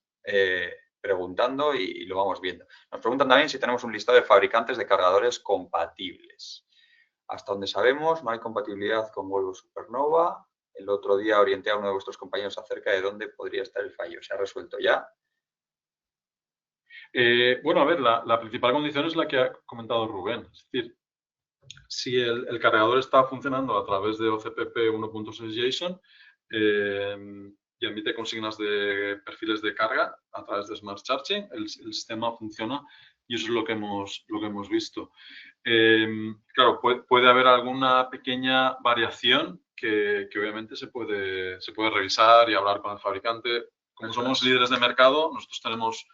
Speaker 1: preguntando y lo vamos viendo. Nos preguntan también si tenemos un listado de fabricantes de cargadores compatibles. Hasta donde sabemos, no hay compatibilidad con Volvo Supernova. El otro día orienté a uno de vuestros compañeros acerca de dónde podría estar el fallo. ¿Se ha resuelto ya?
Speaker 2: Bueno, a ver, la principal condición es la que ha comentado Rubén. Es decir, si el cargador está funcionando a través de OCPP 1.6 JSON y emite consignas de perfiles de carga a través de Smart Charging, el sistema funciona y eso es lo que hemos visto. Claro, puede haber alguna pequeña variación que obviamente se puede revisar y hablar con el fabricante. Como somos líderes de mercado, nosotros tenemos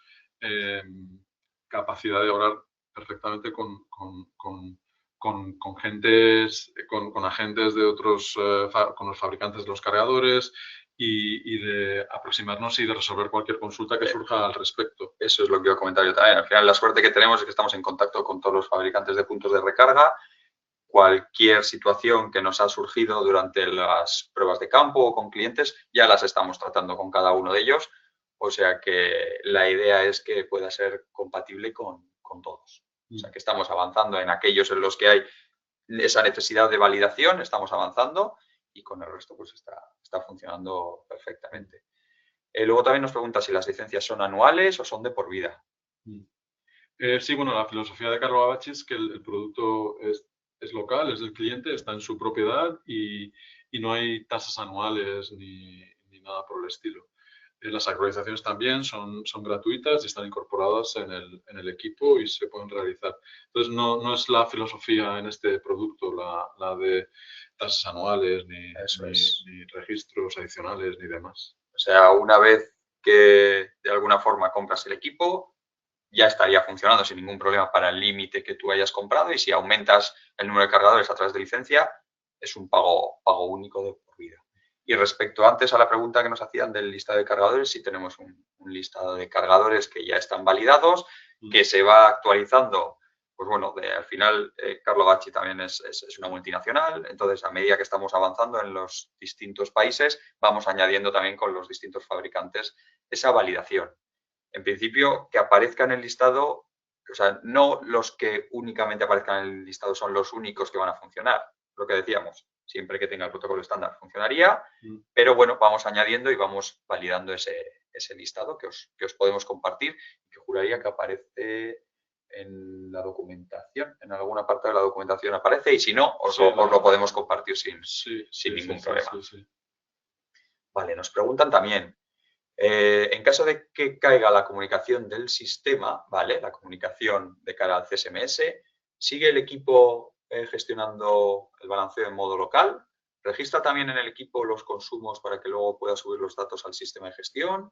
Speaker 2: capacidad de hablar perfectamente con agentes de otros, con los fabricantes de los cargadores y de aproximarnos y de resolver cualquier consulta que surja al respecto.
Speaker 1: Eso es lo que iba a comentar yo también. Al final, la suerte que tenemos es que estamos en contacto con todos los fabricantes de puntos de recarga. Cualquier situación que nos ha surgido durante las pruebas de campo o con clientes, ya las estamos tratando con cada uno de ellos. O sea que la idea es que pueda ser compatible con todos. O sea que estamos avanzando en aquellos en los que hay esa necesidad de validación, estamos avanzando y con el resto pues está funcionando perfectamente. Luego también nos pregunta si las licencias son anuales o son de por vida.
Speaker 2: Sí, bueno, la filosofía de Carlo Gavacci es que el producto es local, es del cliente, está en su propiedad y no hay tasas anuales ni nada por el estilo. Las actualizaciones también son gratuitas y están incorporadas en el equipo y se pueden realizar. Entonces, no es la filosofía en este producto la de tasas anuales, ni registros adicionales, ni demás.
Speaker 1: O sea, una vez que de alguna forma compras el equipo, ya estaría funcionando sin ningún problema para el límite que tú hayas comprado y si aumentas el número de cargadores a través de licencia, es un pago único de por vida. Y respecto antes a la pregunta que nos hacían del listado de cargadores, sí tenemos un listado de cargadores que ya están validados, que se va actualizando. Pues bueno, al final Carlo Gacci también es una multinacional, entonces a medida que estamos avanzando en los distintos países, vamos añadiendo también con los distintos fabricantes esa validación. En principio, que aparezca en el listado, o sea, no los que únicamente aparezcan en el listado son los únicos que van a funcionar. Lo que decíamos, siempre que tenga el protocolo estándar funcionaría, pero bueno, vamos añadiendo y vamos validando ese listado que os podemos compartir y que juraría que aparece en la documentación, en alguna parte de la documentación aparece y si no, os lo podemos compartir sin ningún problema. Vale, nos preguntan también, en caso de que caiga la comunicación del sistema, ¿vale? La comunicación de cara al CSMS, ¿sigue el equipo gestionando el balanceo en modo local? ¿Registra también en el equipo los consumos para que luego pueda subir los datos al sistema de gestión?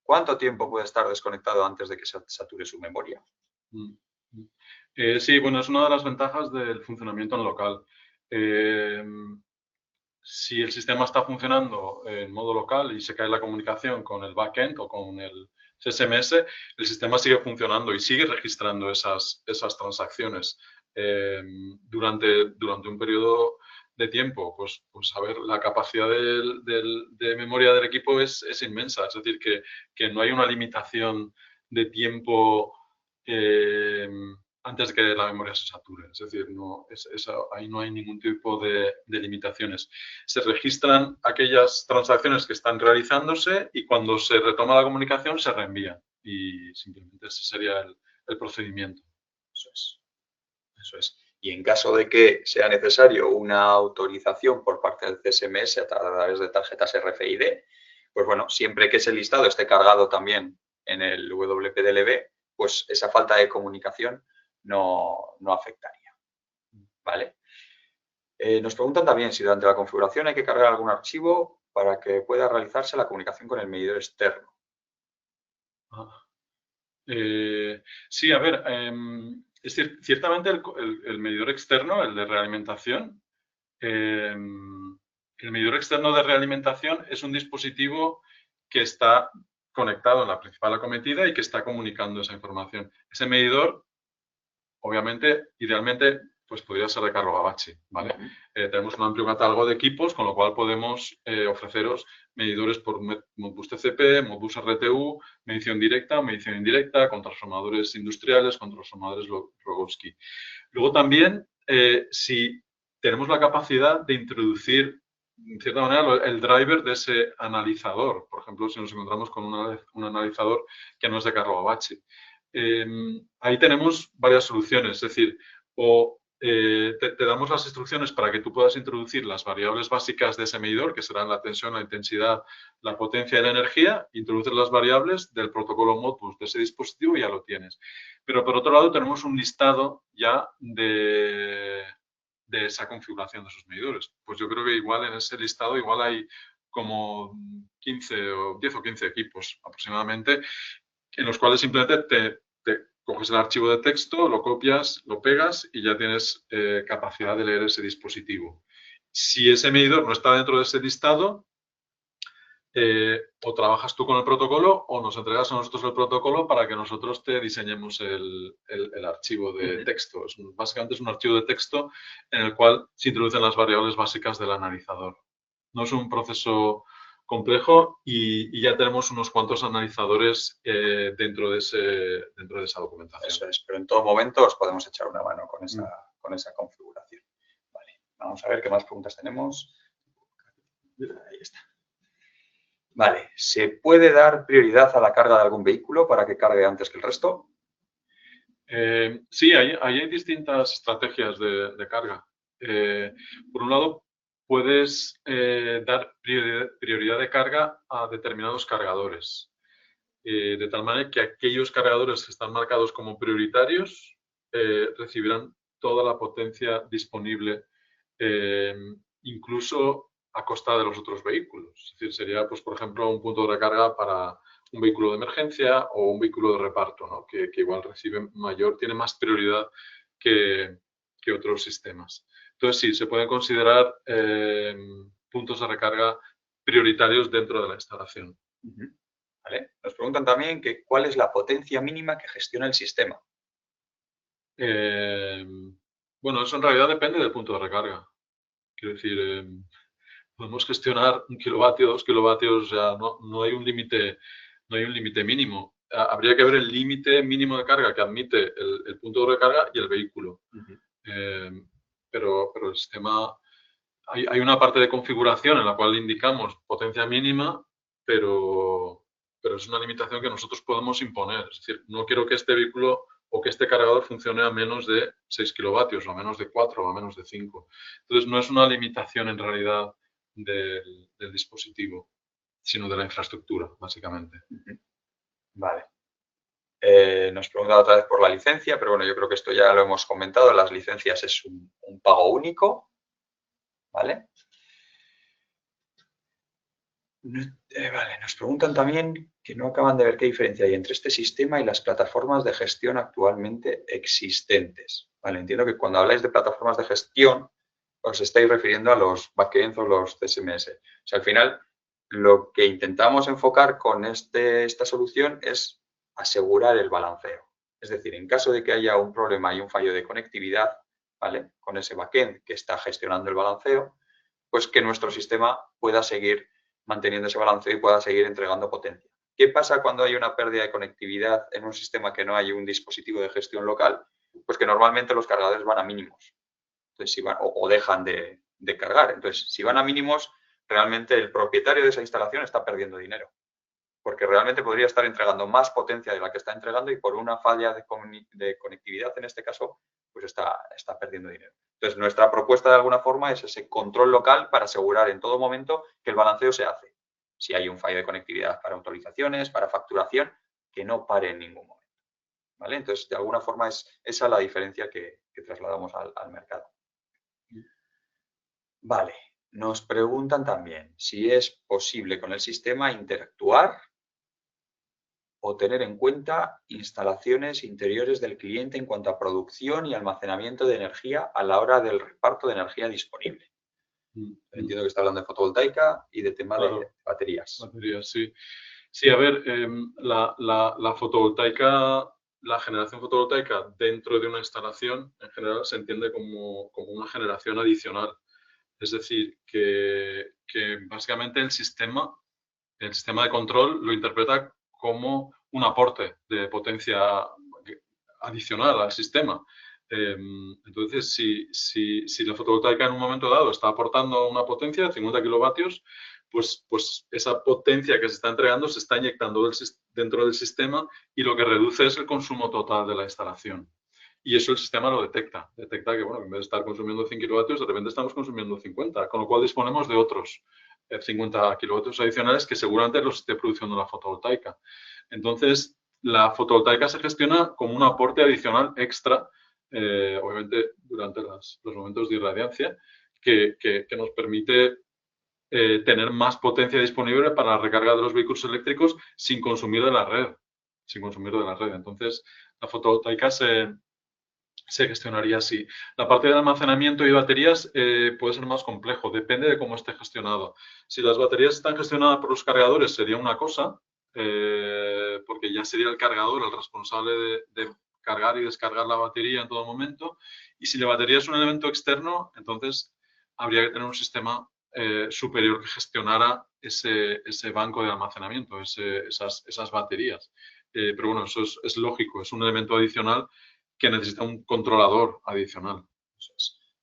Speaker 1: ¿Cuánto tiempo puede estar desconectado antes de que se sature su memoria?
Speaker 2: Sí, bueno, es una de las ventajas del funcionamiento en local. Si el sistema está funcionando en modo local y se cae la comunicación con el backend o con el CSMS, el sistema sigue funcionando y sigue registrando esas transacciones durante un periodo de tiempo, pues a ver, la capacidad de memoria del equipo es inmensa, es decir, que no hay una limitación de tiempo eh, antes de que la memoria se sature, es decir, ahí no hay ningún tipo de limitaciones. Se registran aquellas transacciones que están realizándose y cuando se retoma la comunicación se reenvían y simplemente ese sería el procedimiento.
Speaker 1: Eso es. Eso es. Y en caso de que sea necesario una autorización por parte del CSMS a través de tarjetas RFID, pues bueno, siempre que ese listado esté cargado también en el WPDLB, pues esa falta de comunicación no afectaría. ¿Vale? Nos preguntan también si durante la configuración hay que cargar algún archivo para que pueda realizarse la comunicación con el medidor externo.
Speaker 2: Sí, a ver, es ciertamente el medidor externo, el de realimentación, el medidor externo de realimentación es un dispositivo que está conectado en la principal acometida y que está comunicando esa información. Ese medidor, obviamente, idealmente, pues podría ser de Carlo Gavacci, ¿vale? Tenemos un amplio catálogo de equipos, con lo cual podemos ofreceros medidores por Modbus TCP, Modbus RTU, medición directa, medición indirecta, con transformadores industriales, con transformadores Rogowski. Luego también, si tenemos la capacidad de introducir, en cierta manera, el driver de ese analizador. Por ejemplo, si nos encontramos con un analizador que no es de Carlo Gavacci. Ahí tenemos varias soluciones, es decir, o te damos las instrucciones para que tú puedas introducir las variables básicas de ese medidor, que serán la tensión, la intensidad, la potencia y la energía, introduces las variables del protocolo Modbus de ese dispositivo y ya lo tienes. Pero por otro lado tenemos un listado ya de esa configuración de esos medidores. Pues yo creo que igual en ese listado igual hay como 15 o 10 o 15 equipos aproximadamente, en los cuales simplemente te coges el archivo de texto, lo copias, lo pegas y ya tienes capacidad de leer ese dispositivo. Si ese medidor no está dentro de ese listado, o trabajas tú con el protocolo o nos entregas a nosotros el protocolo para que nosotros te diseñemos el archivo de texto. Básicamente es un archivo de texto en el cual se introducen las variables básicas del analizador. No es un proceso complejo y ya tenemos unos cuantos analizadores dentro de esa documentación.
Speaker 1: Eso es, pero en todo momento os podemos echar una mano con esa configuración. Vale, vamos a ver qué más preguntas tenemos. Ahí está. Vale, ¿se puede dar prioridad a la carga de algún vehículo para que cargue antes que el resto?
Speaker 2: Sí, ahí hay distintas estrategias de carga. Por un lado, puedes dar prioridad de carga a determinados cargadores, de tal manera que aquellos cargadores que están marcados como prioritarios recibirán toda la potencia disponible, incluso a costa de los otros vehículos. Es decir, sería, pues, por ejemplo, un punto de recarga para un vehículo de emergencia o un vehículo de reparto, ¿no? que igual tiene más prioridad que otros sistemas. Entonces, sí, se pueden considerar puntos de recarga prioritarios dentro de la instalación.
Speaker 1: ¿Vale? Nos preguntan también que cuál es la potencia mínima que gestiona el sistema.
Speaker 2: Bueno, eso en realidad depende del punto de recarga. Quiero decir, podemos gestionar 1 kilovatio, 2 kilovatios, o sea, no hay un límite mínimo. Habría que ver el límite mínimo de carga que admite el punto de recarga y el vehículo. Pero el sistema, hay una parte de configuración en la cual indicamos potencia mínima, pero es una limitación que nosotros podemos imponer. Es decir, no quiero que este vehículo o que este cargador funcione a menos de 6 kilovatios, o a menos de 4, o a menos de 5. Entonces, no es una limitación en realidad del dispositivo, sino de la infraestructura, básicamente.
Speaker 1: Vale. Nos preguntan otra vez por la licencia, pero bueno, yo creo que esto ya lo hemos comentado. Las licencias es un pago único, ¿vale? Vale, nos preguntan también que no acaban de ver qué diferencia hay entre este sistema y las plataformas de gestión actualmente existentes. Vale, entiendo que cuando habláis de plataformas de gestión os estáis refiriendo a los backends o los CSMS. O sea, al final, lo que intentamos enfocar con esta solución es asegurar el balanceo. Es decir, en caso de que haya un problema y un fallo de conectividad, ¿vale? Con ese backend que está gestionando el balanceo, pues que nuestro sistema pueda seguir manteniendo ese balanceo y pueda seguir entregando potencia. ¿Qué pasa cuando hay una pérdida de conectividad en un sistema que no hay un dispositivo de gestión local? Pues que normalmente los cargadores van a mínimos. Entonces, si van, o dejan de cargar. Entonces, si van a mínimos, realmente el propietario de esa instalación está perdiendo dinero. Porque realmente podría estar entregando más potencia de la que está entregando y por una falla de conectividad, en este caso, pues está perdiendo dinero. Entonces, nuestra propuesta de alguna forma es ese control local para asegurar en todo momento que el balanceo se hace. Si hay un fallo de conectividad para autorizaciones, para facturación, que no pare en ningún momento. ¿Vale? Entonces, de alguna forma es esa la diferencia que trasladamos al mercado. Vale, nos preguntan también si es posible con el sistema interactuar o tener en cuenta instalaciones interiores del cliente en cuanto a producción y almacenamiento de energía a la hora del reparto de energía disponible. Entiendo que está hablando de fotovoltaica y de tema de baterías.
Speaker 2: Baterías, sí. Sí, a ver, la fotovoltaica, la generación fotovoltaica dentro de una instalación en general se entiende como una generación adicional. Es decir, que básicamente el sistema de control lo interpreta como un aporte de potencia adicional al sistema. Entonces, si la fotovoltaica en un momento dado está aportando una potencia de 50 kilovatios, pues esa potencia que se está entregando se está inyectando dentro del sistema y lo que reduce es el consumo total de la instalación. Y eso el sistema lo detecta. Detecta que, bueno, en vez de estar consumiendo 100 kilovatios, de repente estamos consumiendo 50, con lo cual disponemos de otros 50 kilovatios adicionales que seguramente los esté produciendo la fotovoltaica. Entonces, la fotovoltaica se gestiona como un aporte adicional extra, obviamente durante los momentos de irradiancia, que nos permite tener más potencia disponible para la recarga de los vehículos eléctricos sin consumir de la red. Entonces, la fotovoltaica se gestionaría así. La parte de almacenamiento y baterías puede ser más complejo, depende de cómo esté gestionado. Si las baterías están gestionadas por los cargadores sería una cosa, porque ya sería el cargador el responsable de cargar y descargar la batería en todo momento. Y si la batería es un elemento externo, entonces habría que tener un sistema superior que gestionara ese banco de almacenamiento, esas baterías. Pero bueno, eso es lógico, es un elemento adicional que necesita un controlador adicional.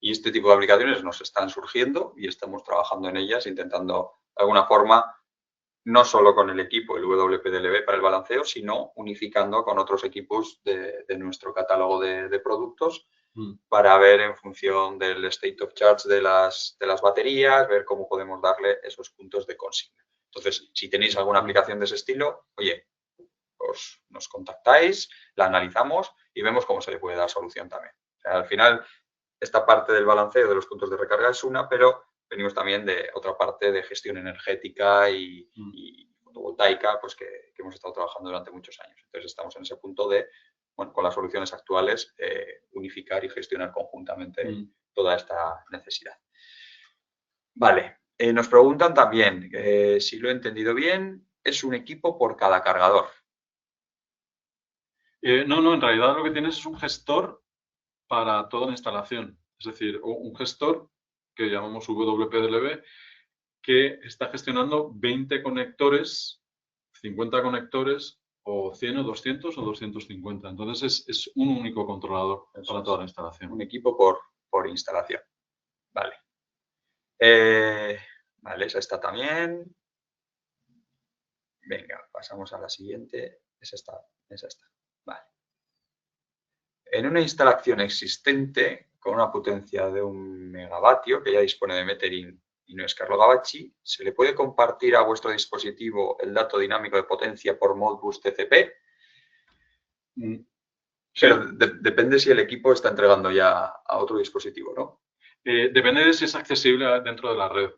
Speaker 1: Y este tipo de aplicaciones nos están surgiendo y estamos trabajando en ellas, intentando de alguna forma, no solo con el equipo, el WPDLV para el balanceo, sino unificando con otros equipos de nuestro catálogo de productos para ver en función del state of charge de las baterías, ver cómo podemos darle esos puntos de consigna. Entonces, si tenéis alguna aplicación de ese estilo, oye, nos contactáis, la analizamos y vemos cómo se le puede dar solución también. O sea, al final, esta parte del balanceo de los puntos de recarga es una, pero venimos también de otra parte de gestión energética y fotovoltaica, pues que hemos estado trabajando durante muchos años. Entonces, estamos en ese punto de, bueno, con las soluciones actuales, unificar y gestionar conjuntamente toda esta necesidad. Vale, nos preguntan también, si lo he entendido bien, es un equipo por cada cargador.
Speaker 2: No, en realidad lo que tienes es un gestor para toda la instalación. Es decir, un gestor que llamamos WPDLV que está gestionando 20 conectores, 50 conectores, o 100 o 200 o 250. Entonces es un único controlador para toda la instalación.
Speaker 1: Un equipo por instalación. Vale. Vale, esa está también. Venga, pasamos a la siguiente. Esa está. Vale. En una instalación existente con una potencia de 1 megavatio que ya dispone de metering y no es Carlo Gavacci, ¿se le puede compartir a vuestro dispositivo el dato dinámico de potencia por Modbus TCP? Sí. Pero depende si el equipo está entregando ya a otro dispositivo, ¿no?
Speaker 2: Depende de si es accesible dentro de la red.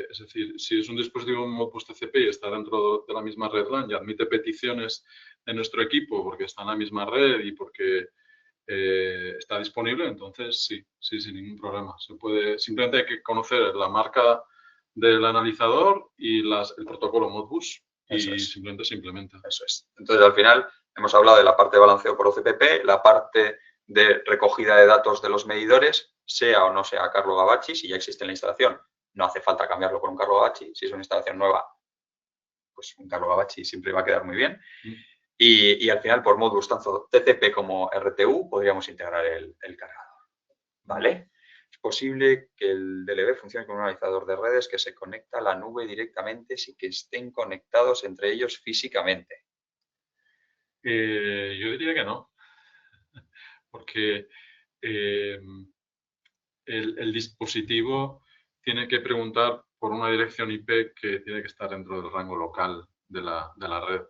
Speaker 2: Es decir, si es un dispositivo Modbus TCP y está dentro de la misma red LAN y admite peticiones de nuestro equipo porque está en la misma red y porque está disponible, entonces sí, sin ningún problema. Simplemente hay que conocer la marca del analizador y el protocolo Modbus y simplemente se implementa.
Speaker 1: Eso es. Entonces, al final, hemos hablado de la parte de balanceo por OCPP, la parte de recogida de datos de los medidores, sea o no sea Carlo Gavacci. Si ya existe en la instalación, no hace falta cambiarlo por un Carlo Gavacci. Si es una instalación nueva, pues un Carlo Gavacci siempre va a quedar muy bien. Y al final, por módulos tanto TCP como RTU, podríamos integrar el cargador. ¿Vale? Es posible que el DLV funcione como un analizador de redes que se conecta a la nube directamente sin que estén conectados entre ellos físicamente.
Speaker 2: Yo diría que no, porque el dispositivo tiene que preguntar por una dirección IP que tiene que estar dentro del rango local de la red.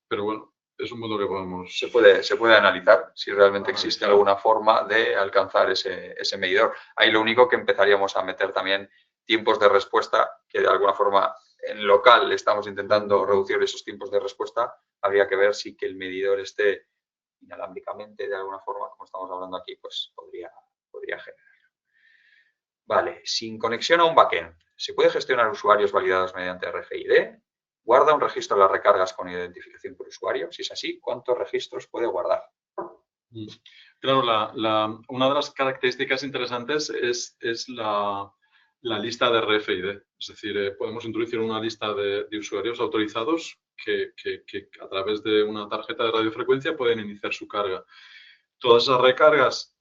Speaker 2: Pero bueno, es un modo que podemos...
Speaker 1: Se puede analizar si realmente existe alguna forma de alcanzar ese medidor. Ahí lo único que empezaríamos a meter también tiempos de respuesta, que de alguna forma en local estamos intentando reducir esos tiempos de respuesta. Habría que ver si que el medidor esté inalámbricamente de alguna forma, como estamos hablando aquí, pues podría generar. Vale, sin conexión a un backend, ¿se puede gestionar usuarios validados mediante RFID? ¿Guarda un registro de las recargas con identificación por usuario? Si es así, ¿cuántos registros puede guardar?
Speaker 2: Claro, una de las características interesantes es la lista de RFID. Es decir, podemos introducir una lista de usuarios autorizados que a través de una tarjeta de radiofrecuencia pueden iniciar su carga. Todas esas recargas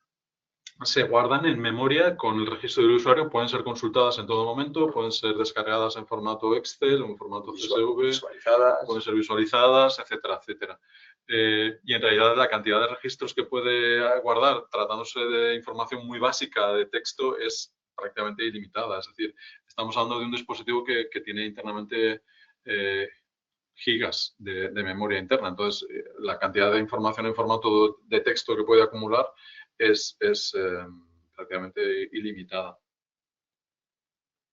Speaker 2: se guardan en memoria con el registro del usuario, pueden ser consultadas en todo momento, pueden ser descargadas en formato Excel o en formato CSV, pueden ser visualizadas, etcétera, etcétera. Y en realidad la cantidad de registros que puede guardar, tratándose de información muy básica de texto, es prácticamente ilimitada. Es decir, estamos hablando de un dispositivo que tiene internamente gigas de memoria interna. Entonces, la cantidad de información en formato de texto que puede acumular es prácticamente ilimitada.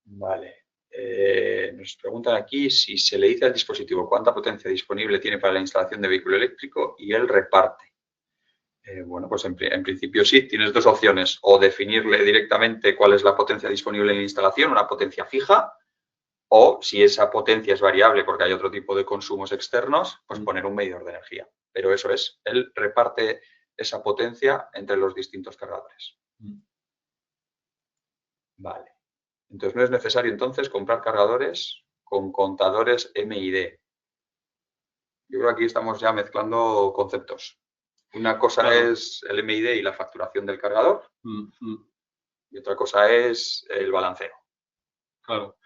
Speaker 1: Vale. Nos preguntan aquí si se le dice al dispositivo cuánta potencia disponible tiene para la instalación de vehículo eléctrico y él reparte. Bueno, pues en principio sí, tienes dos opciones. O definirle directamente cuál es la potencia disponible en la instalación, una potencia fija, o si esa potencia es variable porque hay otro tipo de consumos externos, pues poner un medidor de energía. Pero eso es, él reparte esa potencia entre los distintos cargadores. Vale. Entonces no es necesario entonces comprar cargadores con contadores MID. Yo creo que aquí estamos ya mezclando conceptos. Una cosa es el MID y la facturación del cargador y otra cosa es el balanceo.
Speaker 2: Claro.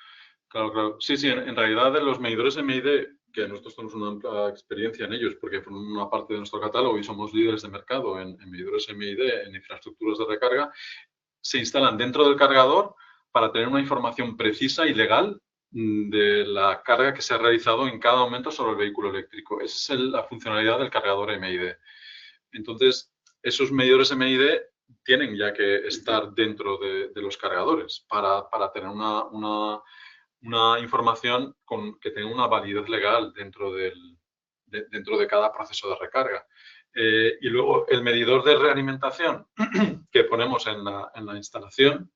Speaker 2: Sí, en realidad los medidores MID, que nosotros tenemos una amplia experiencia en ellos porque forman una parte de nuestro catálogo y somos líderes de mercado en medidores MID, en infraestructuras de recarga, se instalan dentro del cargador para tener una información precisa y legal de la carga que se ha realizado en cada momento sobre el vehículo eléctrico. Esa es la funcionalidad del cargador MID. Entonces, esos medidores MID tienen ya que estar dentro de los cargadores para tener una información que tenga una validez legal dentro de cada proceso de recarga. Y luego el medidor de realimentación que ponemos en la instalación,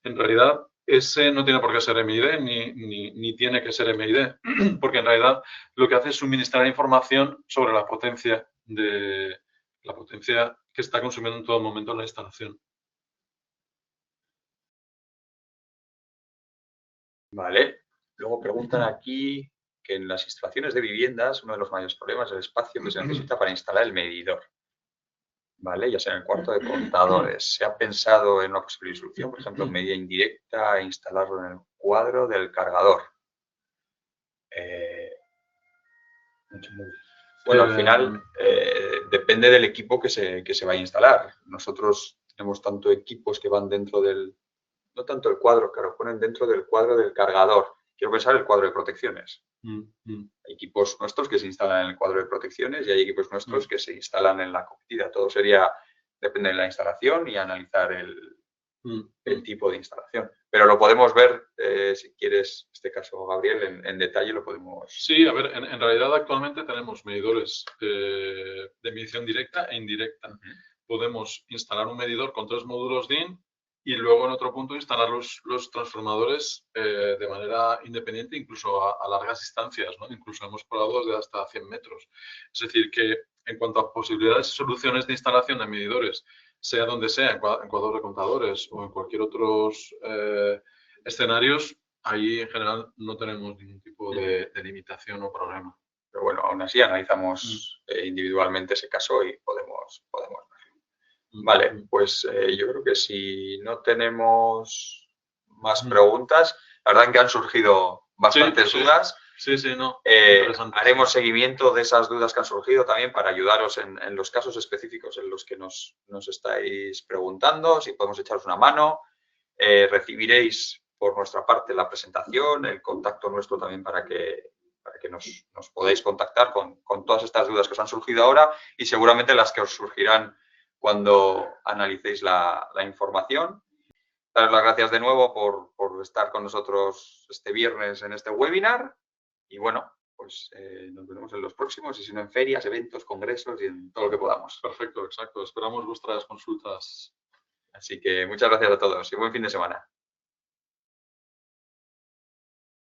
Speaker 2: en realidad ese no tiene por qué ser MID ni tiene que ser MID, porque en realidad lo que hace es suministrar información sobre la potencia que está consumiendo en todo momento la instalación.
Speaker 1: Vale. Luego preguntan aquí que en las instalaciones de viviendas uno de los mayores problemas es el espacio que se necesita para instalar el medidor. ¿Vale? Ya sea en el cuarto de contadores. ¿Se ha pensado en una posible solución, por ejemplo, en medida indirecta, e instalarlo en el cuadro del cargador? Bueno, al final depende del equipo que se vaya a instalar. Nosotros tenemos tanto equipos que van dentro del... No tanto el cuadro, claro, ponen dentro del cuadro del cargador. Quiero pensar el cuadro de protecciones. Hay equipos nuestros que se instalan en el cuadro de protecciones y hay equipos nuestros que se instalan en la cobertura. Todo sería, depende de la instalación y analizar el tipo de instalación. Pero lo podemos ver, si quieres, en este caso, Gabriel, en detalle lo podemos...
Speaker 2: Sí, a ver, en realidad actualmente tenemos medidores de medición directa e indirecta. Podemos instalar un medidor con 3 módulos DIN y luego en otro punto instalar los transformadores de manera independiente, incluso a largas distancias, ¿no? Incluso hemos probado de hasta 100 metros. Es decir, que en cuanto a posibilidades y soluciones de instalación de medidores sea donde sea, en cuadros de contadores o en cualquier otros escenarios, ahí en general no tenemos ningún tipo de limitación o problema.
Speaker 1: Pero bueno, aún así analizamos individualmente ese caso y podemos verlo. Vale, pues yo creo que si no tenemos más preguntas, la verdad es que han surgido bastantes dudas.
Speaker 2: Sí, no.
Speaker 1: Haremos seguimiento de esas dudas que han surgido también para ayudaros en los casos específicos en los que nos estáis preguntando, si podemos echaros una mano. Recibiréis por nuestra parte la presentación, el contacto nuestro también para que nos podáis contactar con todas estas dudas que os han surgido ahora y seguramente las que os surgirán cuando analicéis la información. Daros las gracias de nuevo por estar con nosotros este viernes en este webinar y bueno, pues nos veremos en los próximos y si no en ferias, eventos, congresos y en todo lo que podamos.
Speaker 2: Perfecto, exacto. Esperamos vuestras consultas.
Speaker 1: Así que muchas gracias a todos y buen fin de semana.